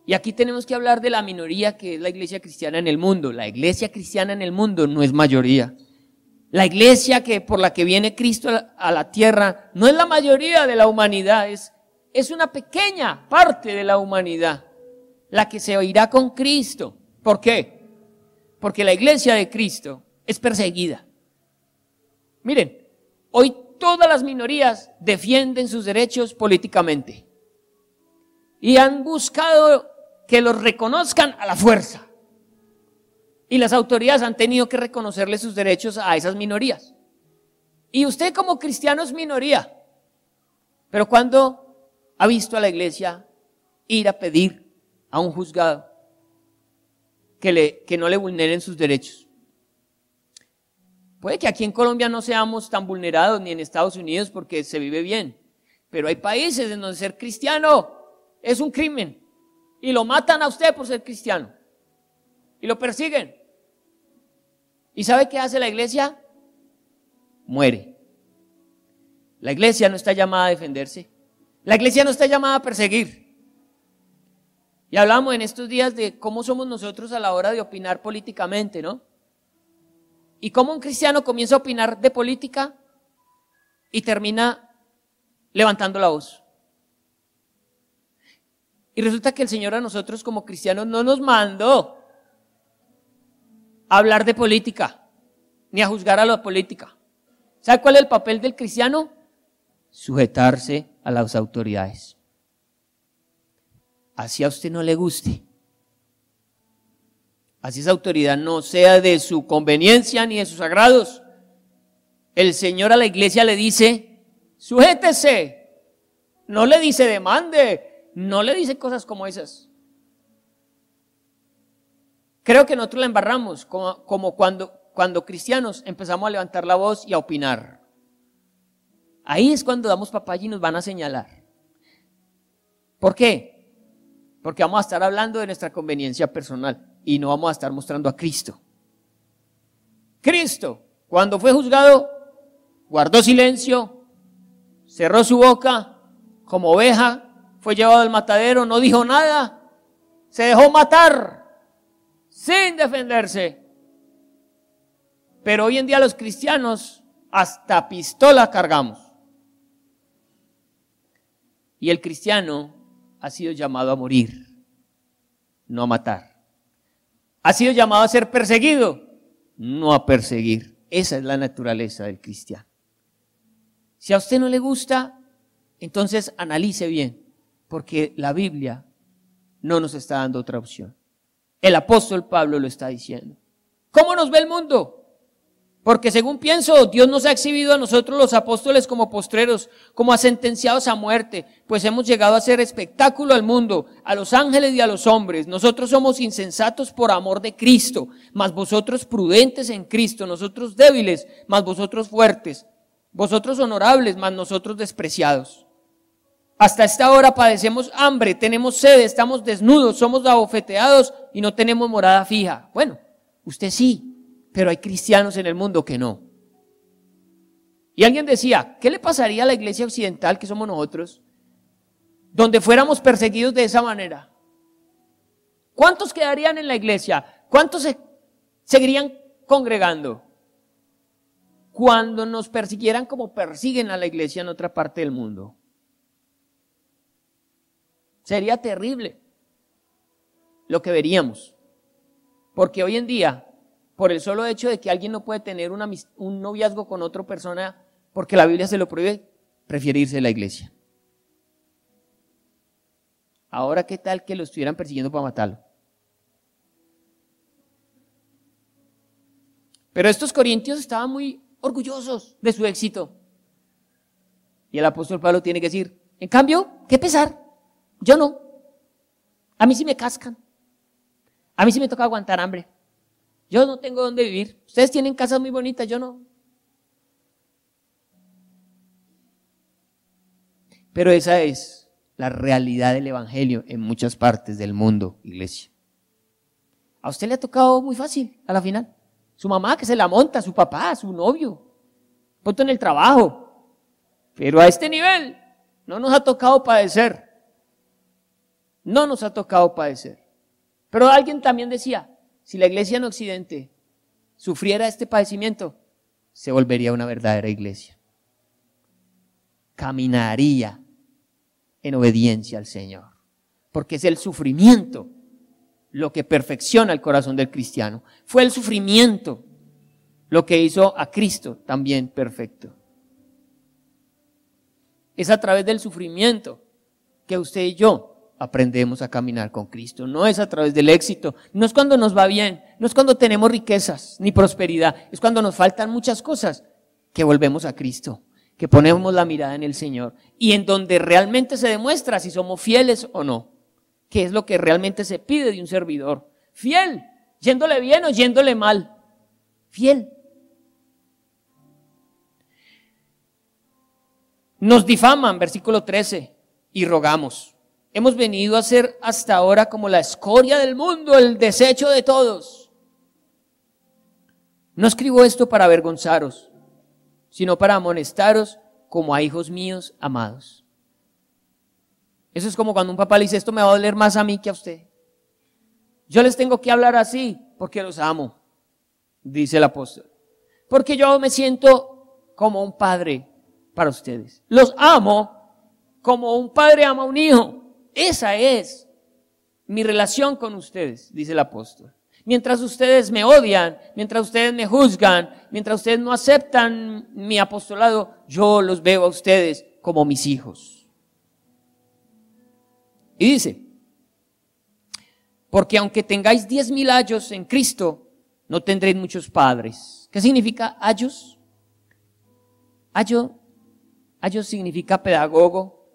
Y aquí tenemos que hablar de la minoría que es la iglesia cristiana en el mundo. La iglesia cristiana en el mundo no es mayoría. La iglesia por la que viene Cristo a la tierra no es la mayoría de la humanidad, es una pequeña parte de la humanidad la que se irá con Cristo. ¿Por qué? Porque la iglesia de Cristo es perseguida. Miren, Hoy todas las minorías defienden sus derechos políticamente y han buscado que los reconozcan a la fuerza. Y las autoridades han tenido que reconocerle sus derechos a esas minorías. Y usted como cristiano es minoría. Pero ¿cuándo ha visto a la iglesia ir a pedir a un juzgado que no le vulneren sus derechos? Puede que aquí en Colombia no seamos tan vulnerados, ni en Estados Unidos, porque se vive bien. Pero hay países en donde ser cristiano es un crimen. Y lo matan a usted por ser cristiano. Y lo persiguen. ¿Y sabe qué hace la iglesia? Muere. La iglesia no está llamada a defenderse. La iglesia no está llamada a perseguir. Y hablamos en estos días de cómo somos nosotros a la hora de opinar políticamente, ¿no? Y cómo un cristiano comienza a opinar de política y termina levantando la voz. Y resulta que el Señor a nosotros como cristianos no nos mandó a hablar de política, ni a juzgar a la política. ¿Sabe cuál es el papel del cristiano? Sujetarse a las autoridades. Así a usted no le guste. Así esa autoridad no sea de su conveniencia ni de sus agrados. El Señor a la iglesia le dice, sujétese. No le dice demande, no le dice cosas como esas. Creo que nosotros la embarramos como cuando cristianos empezamos a levantar la voz y a opinar. Ahí es cuando damos papaya y nos van a señalar. ¿Por qué? Porque vamos a estar hablando de nuestra conveniencia personal y no vamos a estar mostrando a Cristo. Cristo, cuando fue juzgado, guardó silencio, cerró su boca como oveja, fue llevado al matadero, no dijo nada, se dejó matar sin defenderse. Pero hoy en día los cristianos hasta pistola cargamos. Y el cristiano ha sido llamado a morir, no a matar. Ha sido llamado a ser perseguido, no a perseguir. Esa es la naturaleza del cristiano. Si a usted no le gusta, entonces analice bien, porque la Biblia no nos está dando otra opción. El apóstol Pablo lo está diciendo. ¿Cómo nos ve el mundo? Porque según pienso, Dios nos ha exhibido a nosotros los apóstoles como postreros, como a sentenciados a muerte, pues hemos llegado a hacer espectáculo al mundo, a los ángeles y a los hombres. Nosotros somos insensatos por amor de Cristo, mas vosotros prudentes en Cristo, nosotros débiles, mas vosotros fuertes, vosotros honorables, mas nosotros despreciados. Hasta esta hora padecemos hambre, tenemos sed, estamos desnudos, somos abofeteados y no tenemos morada fija. Bueno, usted sí. Pero hay cristianos en el mundo que no. Y alguien decía, ¿qué le pasaría a la iglesia occidental, que somos nosotros, donde fuéramos perseguidos de esa manera? ¿Cuántos quedarían en la iglesia? ¿Cuántos se seguirían congregando? Cuando nos persiguieran como persiguen a la iglesia en otra parte del mundo. Sería terrible lo que veríamos. Porque hoy en día, por el solo hecho de que alguien no puede tener un noviazgo con otra persona porque la Biblia se lo prohíbe, prefiere irse de la iglesia. Ahora, ¿qué tal que lo estuvieran persiguiendo para matarlo? Pero estos corintios estaban muy orgullosos de su éxito. Y el apóstol Pablo tiene que decir, en cambio, qué pesar, yo no. A mí sí me cascan. A mí sí me toca aguantar hambre. Yo no tengo dónde vivir. Ustedes tienen casas muy bonitas, yo no. Pero esa es la realidad del evangelio en muchas partes del mundo, iglesia. A usted le ha tocado muy fácil a la final. Su mamá que se la monta, su papá, su novio, punto en el trabajo. Pero a este nivel no nos ha tocado padecer. No nos ha tocado padecer. Pero alguien también decía, si la iglesia en Occidente sufriera este padecimiento, se volvería una verdadera iglesia. Caminaría en obediencia al Señor. Porque es el sufrimiento lo que perfecciona el corazón del cristiano. Fue el sufrimiento lo que hizo a Cristo también perfecto. Es a través del sufrimiento que usted y yo aprendemos a caminar con Cristo. No es a través del éxito, no es cuando nos va bien, no es cuando tenemos riquezas ni prosperidad, es cuando nos faltan muchas cosas que volvemos a Cristo, que ponemos la mirada en el Señor y en donde realmente se demuestra si somos fieles o no, que es lo que realmente se pide de un servidor. Fiel, yéndole bien o yéndole mal, fiel. Nos difaman, versículo 13, y rogamos. Hemos venido a ser hasta ahora como la escoria del mundo, el desecho de todos. No escribo esto para avergonzaros, sino para amonestaros como a hijos míos amados. Eso es como cuando un papá le dice, esto me va a doler más a mí que a usted. Yo les tengo que hablar así porque los amo, dice el apóstol. Porque yo me siento como un padre para ustedes. Los amo como un padre ama a un hijo. Esa es mi relación con ustedes, dice el apóstol. Mientras ustedes me odian, mientras ustedes me juzgan, mientras ustedes no aceptan mi apostolado, yo los veo a ustedes como mis hijos. Y dice, porque aunque tengáis 10,000 años en Cristo, no tendréis muchos padres. ¿Qué significa ayos? Ayos significa pedagogo,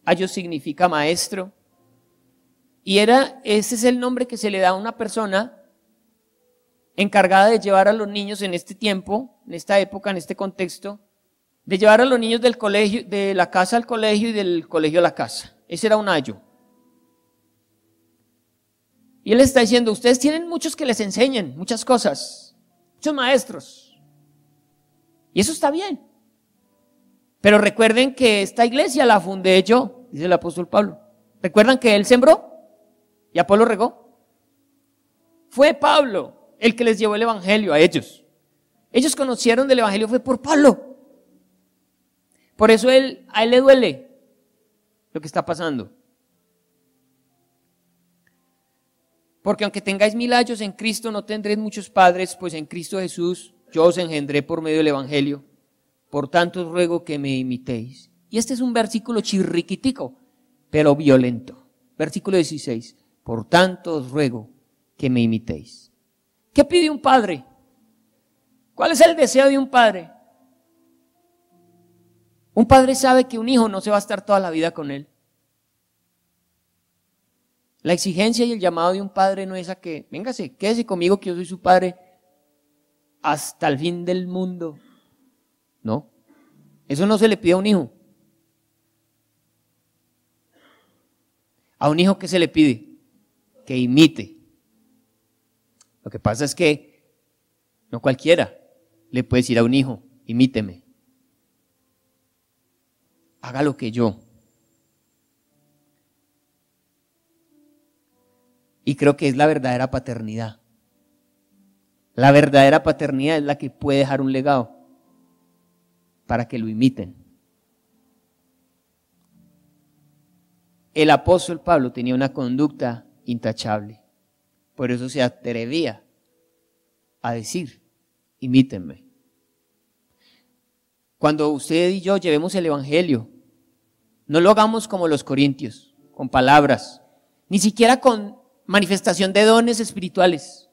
ayos significa maestro. Y ese es el nombre que se le da a una persona encargada de llevar a los niños en este tiempo, en esta época, en este contexto, de llevar a los niños del colegio, de la casa al colegio y del colegio a la casa. Ese era un ayo. Y él está diciendo, ustedes tienen muchos que les enseñen muchas cosas, muchos maestros. Y eso está bien. Pero recuerden que esta iglesia la fundé yo, dice el apóstol Pablo. ¿Recuerdan que él sembró y Apolo regó? Fue Pablo el que les llevó el evangelio a ellos. Ellos conocieron del evangelio, fue por Pablo. Por eso a él le duele lo que está pasando. Porque aunque tengáis 1000 años en Cristo, no tendréis muchos padres, pues en Cristo Jesús yo os engendré por medio del evangelio. Por tanto os ruego que me imitéis. Y este es un versículo chirriquitico, pero violento. Versículo 16. Por tanto os ruego que me imitéis. ¿Qué pide un padre? ¿Cuál es el deseo de un padre? Un padre sabe que un hijo no se va a estar toda la vida con él. La exigencia y el llamado de un padre no es a que, véngase, quédese conmigo que yo soy su padre hasta el fin del mundo. No, eso no se le pide a un hijo. A un hijo, ¿qué se le pide? Que imite. Lo que pasa es que no cualquiera le puede decir a un hijo, imíteme. Haga lo que yo. Y creo que es la verdadera paternidad. La verdadera paternidad es la que puede dejar un legado para que lo imiten. El apóstol Pablo tenía una conducta intachable. Por eso se atrevía a decir, imítenme. Cuando usted y yo llevemos el evangelio, no lo hagamos como los corintios, con palabras, ni siquiera con manifestación de dones espirituales.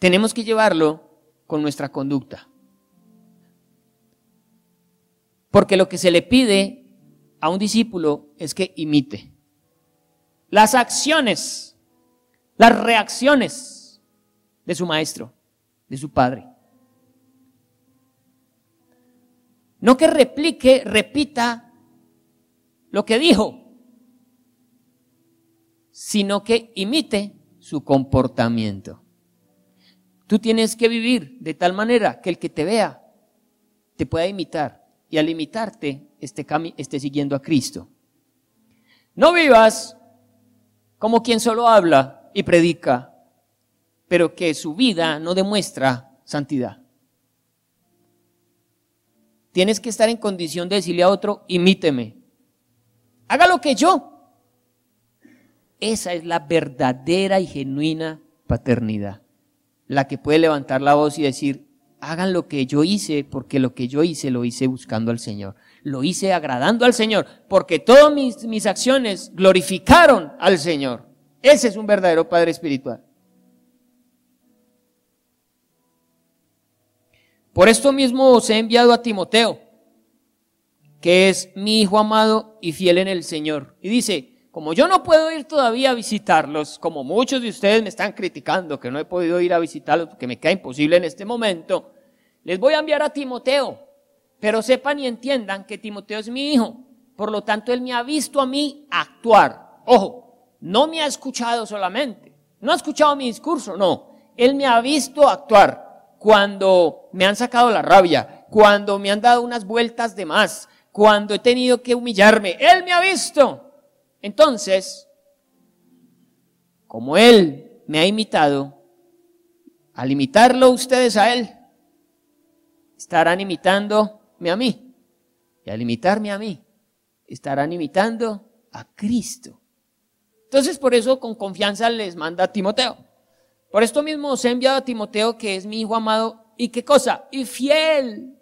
Tenemos que llevarlo con nuestra conducta. Porque lo que se le pide a un discípulo es que imite. Las acciones, las reacciones de su maestro, de su padre. No que replique, repita lo que dijo, sino que imite su comportamiento. Tú tienes que vivir de tal manera que el que te vea te pueda imitar y al imitarte esté siguiendo a Cristo. No vivas como quien solo habla y predica, pero que su vida no demuestra santidad. Tienes que estar en condición de decirle a otro, imíteme. Haga lo que yo. Esa es la verdadera y genuina paternidad. La que puede levantar la voz y decir, hagan lo que yo hice, porque lo que yo hice lo hice buscando al Señor. Lo hice agradando al Señor, porque todas mis acciones glorificaron al Señor. Ese es un verdadero padre espiritual. Por esto mismo os he enviado a Timoteo, que es mi hijo amado y fiel en el Señor. Y dice, como yo no puedo ir todavía a visitarlos, como muchos de ustedes me están criticando que no he podido ir a visitarlos porque me queda imposible en este momento, les voy a enviar a Timoteo. Pero sepan y entiendan que Timoteo es mi hijo, por lo tanto él me ha visto a mí actuar. Ojo, no me ha escuchado solamente, no ha escuchado mi discurso, no, él me ha visto actuar cuando me han sacado la rabia, cuando me han dado unas vueltas de más, cuando he tenido que humillarme, él me ha visto. Entonces, como él me ha imitado, al imitarlo ustedes a él, estarán imitándome a mí. Y al imitarme a mí, estarán imitando a Cristo. Entonces, por eso con confianza les manda a Timoteo. Por esto mismo os he enviado a Timoteo, que es mi hijo amado. ¿Y qué cosa? Y fiel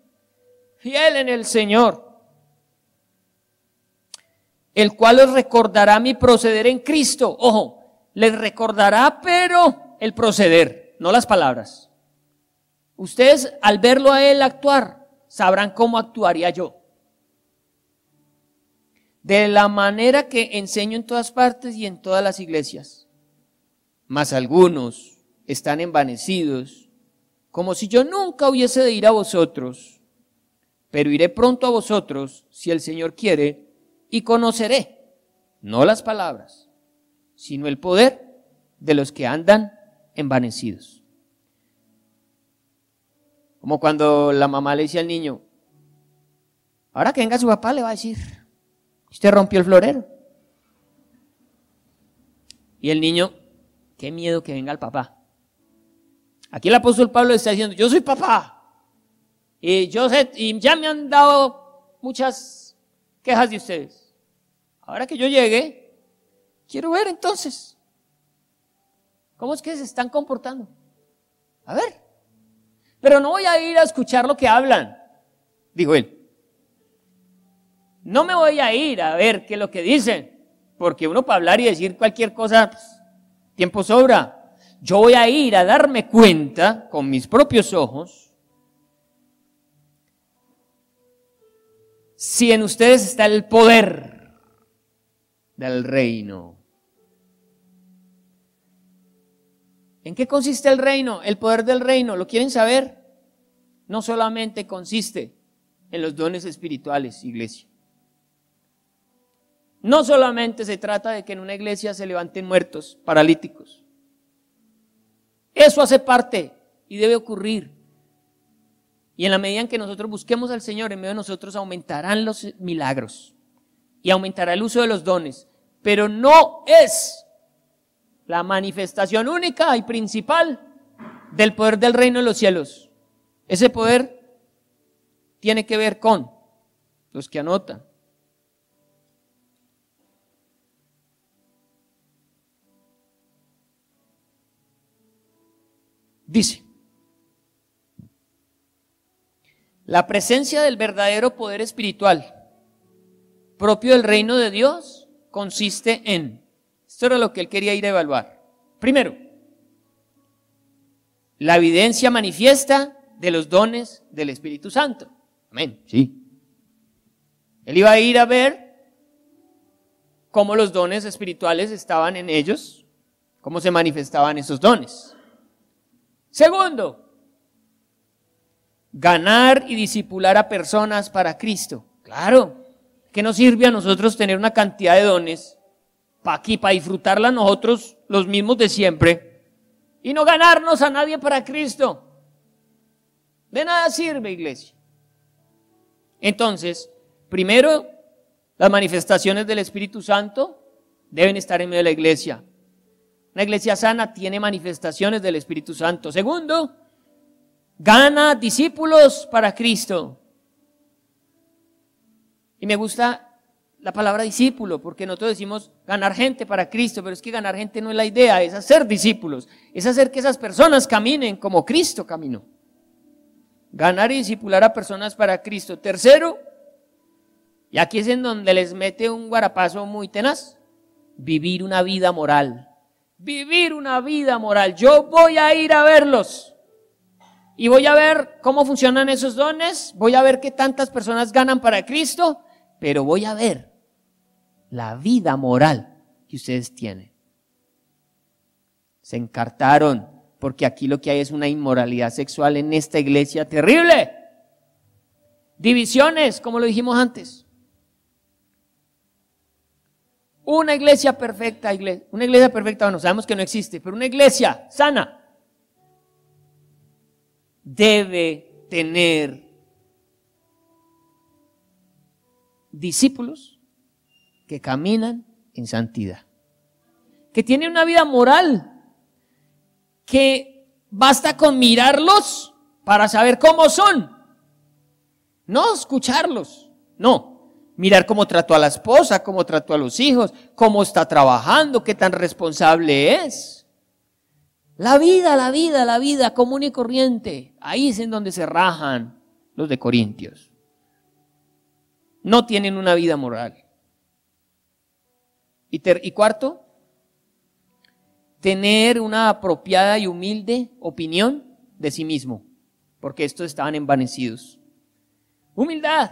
en el Señor, el cual os recordará mi proceder en Cristo. Ojo, les recordará, pero el proceder, no las palabras. Ustedes al verlo a él actuar, sabrán cómo actuaría yo. De la manera que enseño en todas partes y en todas las iglesias. Mas algunos están envanecidos, como si yo nunca hubiese de ir a vosotros. Pero iré pronto a vosotros, si el Señor quiere, y conoceré, no las palabras, sino el poder de los que andan envanecidos. Como cuando la mamá le decía al niño, ahora que venga su papá le va a decir, usted rompió el florero. Y el niño, qué miedo que venga el papá. Aquí el apóstol Pablo está diciendo, yo soy papá. Y yo sé, y ya me han dado muchas quejas de ustedes. Ahora que yo llegue, quiero ver entonces cómo es que se están comportando. A ver. Pero no voy a ir a escuchar lo que hablan, dijo él. No me voy a ir a ver qué es lo que dicen, porque uno para hablar y decir cualquier cosa, pues, tiempo sobra. Yo voy a ir a darme cuenta con mis propios ojos si en ustedes está el poder del reino. ¿En qué consiste el reino? El poder del reino, ¿lo quieren saber? No solamente consiste en los dones espirituales, iglesia. No solamente se trata de que en una iglesia se levanten muertos, paralíticos. Eso hace parte y debe ocurrir. Y en la medida en que nosotros busquemos al Señor, en medio de nosotros aumentarán los milagros y aumentará el uso de los dones. Pero no es la manifestación única y principal del poder del reino de los cielos. Ese poder tiene que ver con los que anotan. Dice, la presencia del verdadero poder espiritual propio del reino de Dios consiste en, esto era lo que él quería ir a evaluar. Primero, la evidencia manifiesta de los dones del Espíritu Santo. Amén, sí. Él iba a ir a ver cómo los dones espirituales estaban en ellos, cómo se manifestaban esos dones. Segundo, ganar y discipular a personas para Cristo. Claro, ¿qué nos sirve a nosotros tener una cantidad de dones para disfrutarla nosotros los mismos de siempre y no ganarnos a nadie para Cristo? De nada sirve, iglesia. Entonces, primero, las manifestaciones del Espíritu Santo deben estar en medio de la iglesia. Una iglesia sana tiene manifestaciones del Espíritu Santo. Segundo, gana discípulos para Cristo. Y me gusta la palabra discípulo, porque nosotros decimos ganar gente para Cristo, pero es que ganar gente no es la idea, es hacer discípulos, es hacer que esas personas caminen como Cristo caminó. ganar y discipular a personas para Cristo. Tercero, y aquí es en donde les mete un guarapazo muy tenaz, vivir una vida moral. Vivir una vida moral. Yo voy a ir a verlos y voy a ver cómo funcionan esos dones, voy a ver qué tantas personas ganan para Cristo, pero voy a ver la vida moral que ustedes tienen. Se encartaron, porque aquí lo que hay es una inmoralidad sexual en esta iglesia terrible. Divisiones, como lo dijimos antes. Una iglesia perfecta, una iglesia perfecta, bueno, sabemos que no existe, pero una iglesia sana debe tener discípulos que caminan en santidad, que tienen una vida moral, que basta con mirarlos para saber cómo son, no escucharlos, no. Mirar cómo trató a la esposa, cómo trató a los hijos, cómo está trabajando, qué tan responsable es. La vida común y corriente. Ahí es en donde se rajan los de Corintios. No tienen una vida moral. Y cuarto, tener una apropiada y humilde opinión de sí mismo, porque estos estaban envanecidos. Humildad.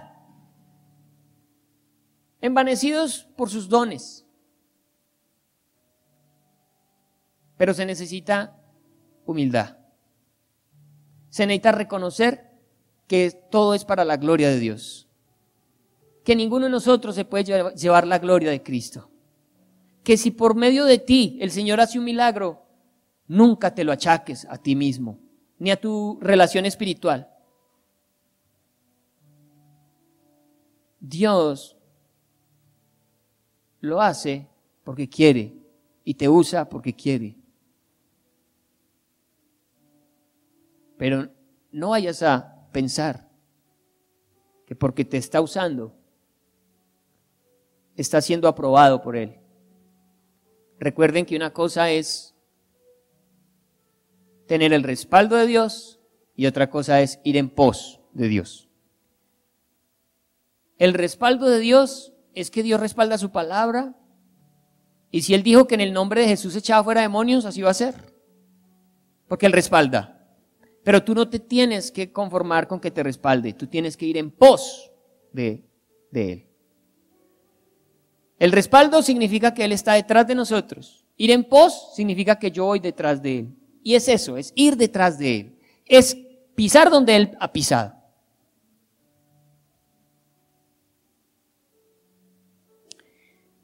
Envanecidos por sus dones. Pero se necesita humildad. Se necesita reconocer que todo es para la gloria de Dios. Que ninguno de nosotros se puede llevar la gloria de Cristo. Que si por medio de ti el Señor hace un milagro, nunca te lo achaques a ti mismo, ni a tu relación espiritual. Dios lo hace porque quiere y te usa porque quiere. Pero no vayas a pensar que porque te está usando, está siendo aprobado por Él. Recuerden que una cosa es tener el respaldo de Dios y otra cosa es ir en pos de Dios. El respaldo de Dios es que Dios respalda su palabra, y si Él dijo que en el nombre de Jesús echaba fuera demonios, así va a ser, porque Él respalda. Pero tú no te tienes que conformar con que te respalde, tú tienes que ir en pos de Él. El respaldo significa que Él está detrás de nosotros. Ir en pos significa que yo voy detrás de Él. Y es eso, es ir detrás de Él. Es pisar donde Él ha pisado.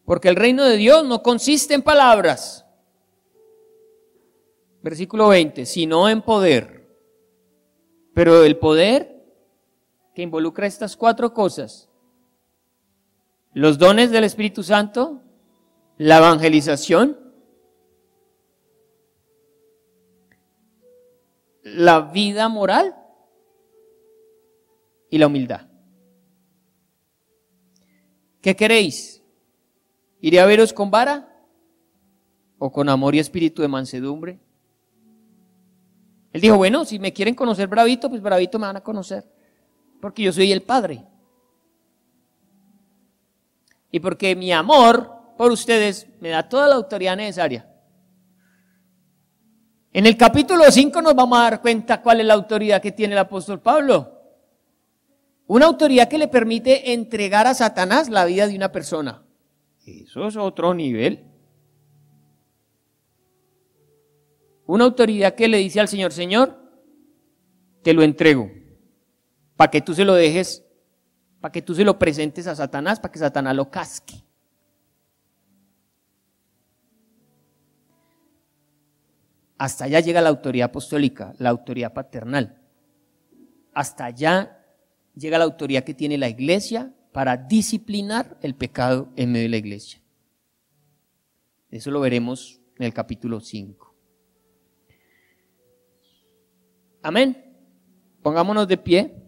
Porque el reino de Dios no consiste en palabras. Versículo 20, sino en poder. Pero el poder que involucra estas cuatro cosas: los dones del Espíritu Santo, la evangelización, la vida moral y la humildad. ¿Qué queréis? ¿Iré a veros con vara o con amor y espíritu de mansedumbre? Él dijo, bueno, si me quieren conocer bravito, pues bravito me van a conocer, porque yo soy el Padre. Y porque mi amor por ustedes me da toda la autoridad necesaria. En el capítulo 5 nos vamos a dar cuenta cuál es la autoridad que tiene el apóstol Pablo. Una autoridad que le permite entregar a Satanás la vida de una persona. Eso es otro nivel. Una autoridad que le dice al Señor, Señor, te lo entrego, para que tú se lo dejes, para que tú se lo presentes a Satanás, para que Satanás lo casque. Hasta allá llega la autoridad apostólica, la autoridad paternal. Hasta allá llega la autoridad que tiene la iglesia para disciplinar el pecado en medio de la iglesia. Eso lo veremos en el capítulo 5. Amén. Pongámonos de pie.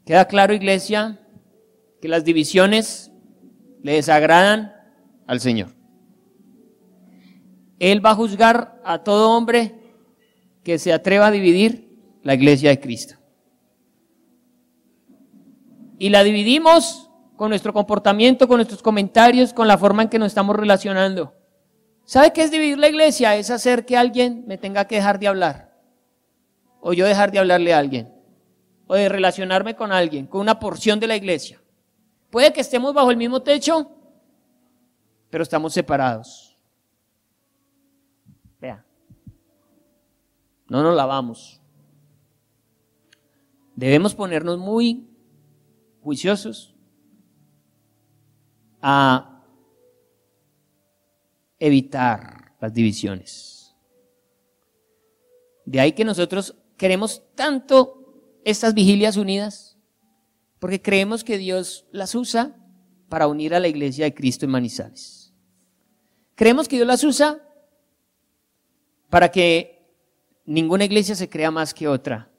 Queda claro, iglesia, que las divisiones le desagradan al Señor. Él va a juzgar a todo hombre que se atreva a dividir la iglesia de Cristo. Y la dividimos con nuestro comportamiento, con nuestros comentarios, con la forma en que nos estamos relacionando. ¿Sabe qué es dividir la iglesia? Es hacer que alguien me tenga que dejar de hablar. O yo dejar de hablarle a alguien. O de relacionarme con alguien, con una porción de la iglesia. Puede que estemos bajo el mismo techo, pero estamos separados. Vea. No nos lavamos. Debemos ponernos muy juiciosos a evitar las divisiones. De ahí que nosotros queremos tanto estas vigilias unidas, porque creemos que Dios las usa para unir a la iglesia de Cristo en Manizales. Creemos que Dios las usa para que ninguna iglesia se crea más que otra,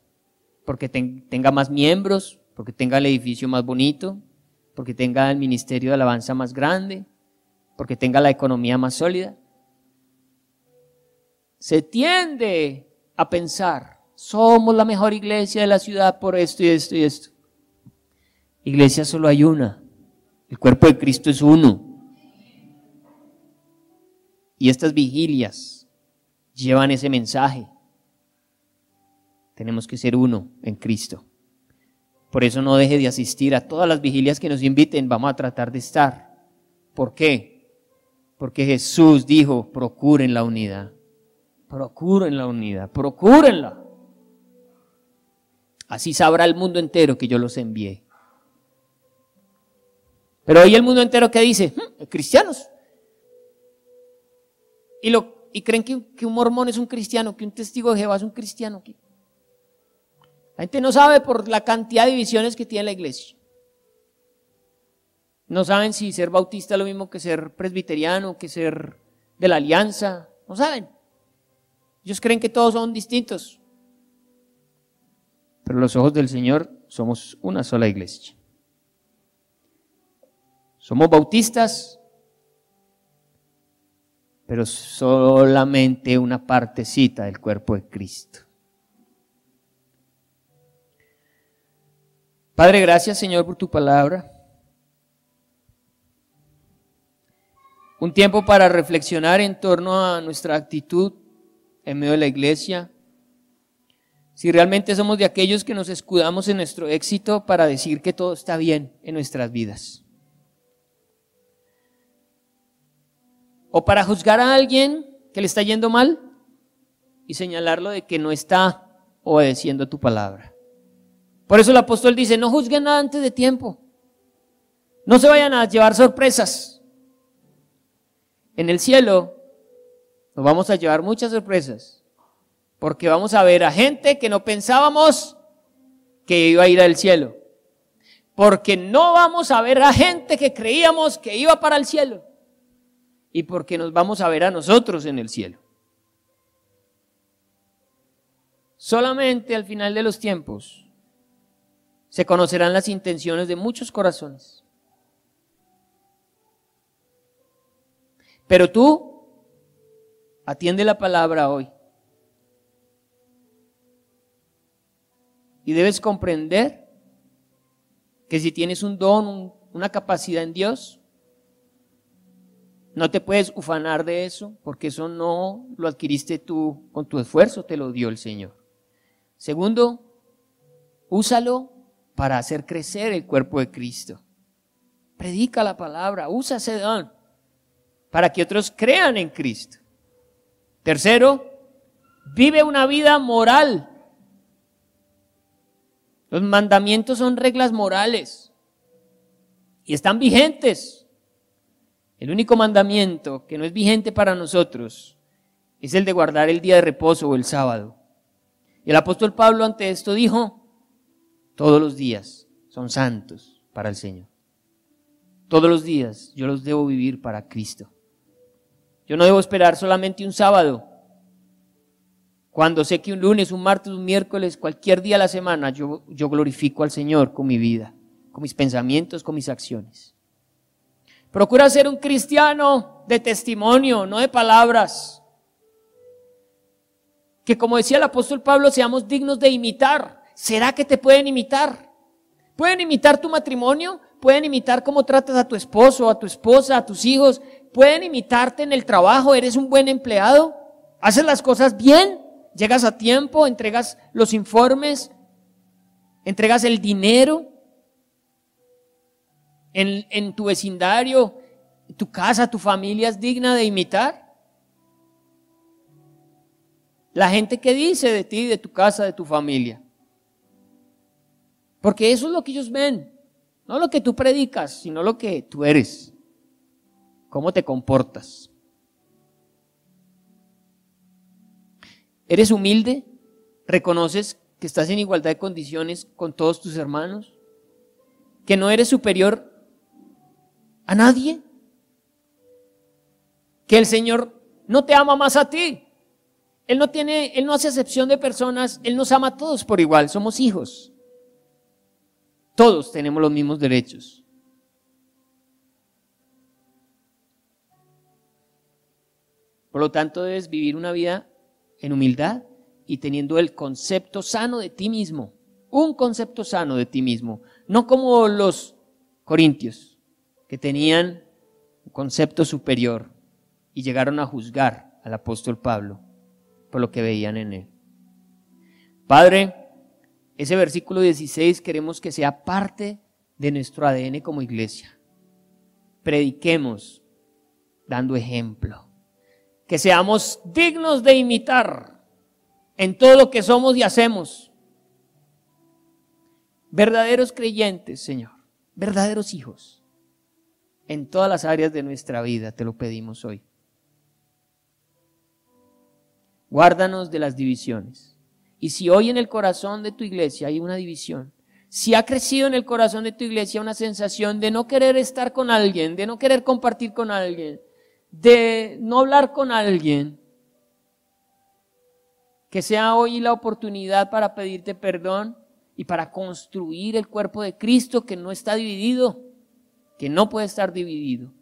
porque tenga más miembros, porque tenga el edificio más bonito, porque tenga el ministerio de alabanza más grande, porque tenga la economía más sólida. Se tiende a pensar, somos la mejor iglesia de la ciudad por esto y esto y esto. Iglesia solo hay una, el cuerpo de Cristo es uno. Y estas vigilias llevan ese mensaje. Tenemos que ser uno en Cristo. Por eso no deje de asistir a todas las vigilias que nos inviten, vamos a tratar de estar. ¿Por qué? Porque Jesús dijo, procuren la unidad. Procuren la unidad, procúrenla. Así sabrá el mundo entero que yo los envié. Pero hoy el mundo entero que dice, cristianos. Y creen que un mormón es un cristiano, que un testigo de Jehová es un cristiano. La gente no sabe por la cantidad de divisiones que tiene la iglesia. No saben si ser bautista es lo mismo que ser presbiteriano, que ser de la alianza. No saben. Ellos creen que todos son distintos. Pero a los ojos del Señor somos una sola iglesia. Somos bautistas, pero solamente una partecita del cuerpo de Cristo. Padre, gracias, Señor, por tu palabra. Un tiempo para reflexionar en torno a nuestra actitud en medio de la iglesia. Si realmente somos de aquellos que nos escudamos en nuestro éxito para decir que todo está bien en nuestras vidas. O para juzgar a alguien que le está yendo mal y señalarlo de que no está obedeciendo tu palabra. Por eso el apóstol dice, no juzguen nada antes de tiempo. No se vayan a llevar sorpresas. En el cielo nos vamos a llevar muchas sorpresas, porque vamos a ver a gente que no pensábamos que iba a ir al cielo. Porque no vamos a ver a gente que creíamos que iba para el cielo. Y porque nos vamos a ver a nosotros en el cielo. Solamente al final de los tiempos se conocerán las intenciones de muchos corazones. Pero tú atiende la palabra hoy. Y debes comprender que si tienes un don, una capacidad en Dios, no te puedes ufanar de eso, porque eso no lo adquiriste tú con tu esfuerzo, te lo dio el Señor. Segundo, úsalo para hacer crecer el cuerpo de Cristo. Predica la palabra, usa ese don para que otros crean en Cristo. Tercero, vive una vida moral. Los mandamientos son reglas morales y están vigentes. El único mandamiento que no es vigente para nosotros es el de guardar el día de reposo o el sábado. Y el apóstol Pablo ante esto dijo, todos los días son santos para el Señor. Todos los días yo los debo vivir para Cristo. Yo no debo esperar solamente un sábado Cuando sé que un lunes, un martes, un miércoles, cualquier día de la semana, yo glorifico al Señor con mi vida, con mis pensamientos, con mis acciones. Procura ser un cristiano de testimonio, no de palabras. Que como decía el apóstol Pablo, seamos dignos de imitar. ¿Será que te pueden imitar? ¿Pueden imitar tu matrimonio? ¿Pueden imitar cómo tratas a tu esposo, a tu esposa, a tus hijos? ¿Pueden imitarte en el trabajo? ¿Eres un buen empleado? ¿Haces las cosas bien? ¿Llegas a tiempo? ¿Entregas los informes? ¿Entregas el dinero? ¿En tu vecindario, tu casa, tu familia es digna de imitar? La gente que dice de ti, de tu casa, de tu familia. Porque eso es lo que ellos ven. No lo que tú predicas, sino lo que tú eres. ¿Cómo te comportas? ¿Eres humilde? ¿Reconoces que estás en igualdad de condiciones con todos tus hermanos? ¿Que no eres superior a nadie? ¿Que el Señor no te ama más a ti? Él no hace acepción de personas, Él nos ama a todos por igual, somos hijos. Todos tenemos los mismos derechos. Por lo tanto, debes vivir una vida en humildad y teniendo el concepto sano de ti mismo. Un concepto sano de ti mismo. No como los corintios, que tenían un concepto superior y llegaron a juzgar al apóstol Pablo por lo que veían en él. Padre, ese versículo 16 queremos que sea parte de nuestro ADN como iglesia. Prediquemos dando ejemplo. Que seamos dignos de imitar en todo lo que somos y hacemos. Verdaderos creyentes, Señor. Verdaderos hijos. En todas las áreas de nuestra vida te lo pedimos hoy. Guárdanos de las divisiones. Y si hoy en el corazón de tu iglesia hay una división, si ha crecido en el corazón de tu iglesia una sensación de no querer estar con alguien, de no querer compartir con alguien, de no hablar con alguien, que sea hoy la oportunidad para pedirte perdón y para construir el cuerpo de Cristo que no está dividido, que no puede estar dividido.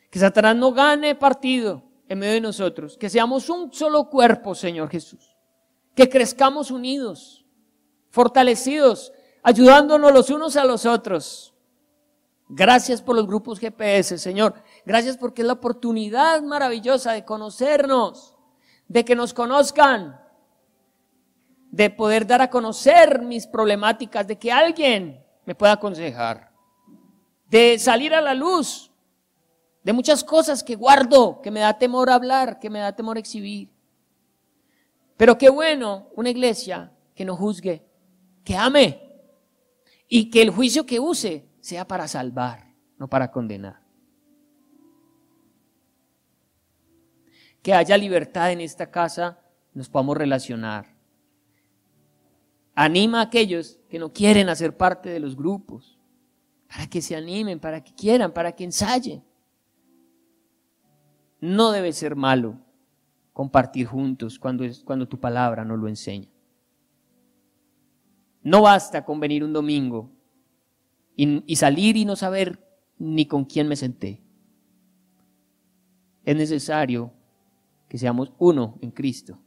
Que Satanás no gane partido en medio de nosotros, que seamos un solo cuerpo, Señor Jesús. Que crezcamos unidos, fortalecidos, ayudándonos los unos a los otros. Gracias por los grupos GPS, Señor. Gracias porque es la oportunidad maravillosa de conocernos, de que nos conozcan, de poder dar a conocer mis problemáticas, de que alguien me pueda aconsejar, de salir a la luz de muchas cosas que guardo, que me da temor hablar, que me da temor exhibir. Pero qué bueno una iglesia que no juzgue, que ame y que el juicio que use sea para salvar, no para condenar. Que haya libertad en esta casa, nos podamos relacionar. Anima a aquellos que no quieren hacer parte de los grupos, para que se animen, para que quieran, para que ensayen. No debe ser malo compartir juntos cuando tu palabra nos lo enseña. No basta con venir un domingo y salir y no saber ni con quién me senté. Es necesario que seamos uno en Cristo.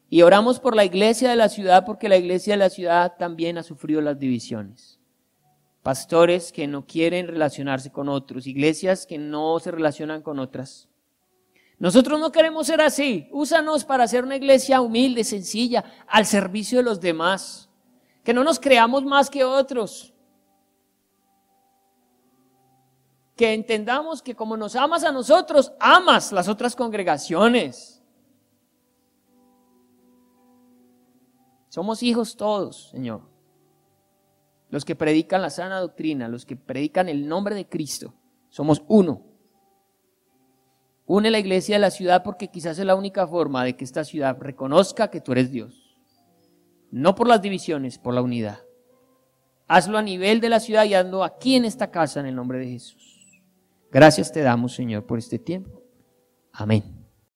Y oramos por la iglesia de la ciudad, porque la iglesia de la ciudad también ha sufrido las divisiones. Pastores que no quieren relacionarse con otros, iglesias que no se relacionan con otras. Nosotros no queremos ser así. Úsanos para ser una iglesia humilde, sencilla, al servicio de los demás. Que no nos creamos más que otros. Que entendamos que como nos amas a nosotros, amas las otras congregaciones. Somos hijos todos, Señor. Los que predican la sana doctrina, los que predican el nombre de Cristo, somos uno. Une la iglesia de la ciudad porque quizás es la única forma de que esta ciudad reconozca que tú eres Dios. No por las divisiones, por la unidad. Hazlo a nivel de la ciudad y hazlo aquí en esta casa en el nombre de Jesús. Gracias te damos, Señor, por este tiempo. Amén.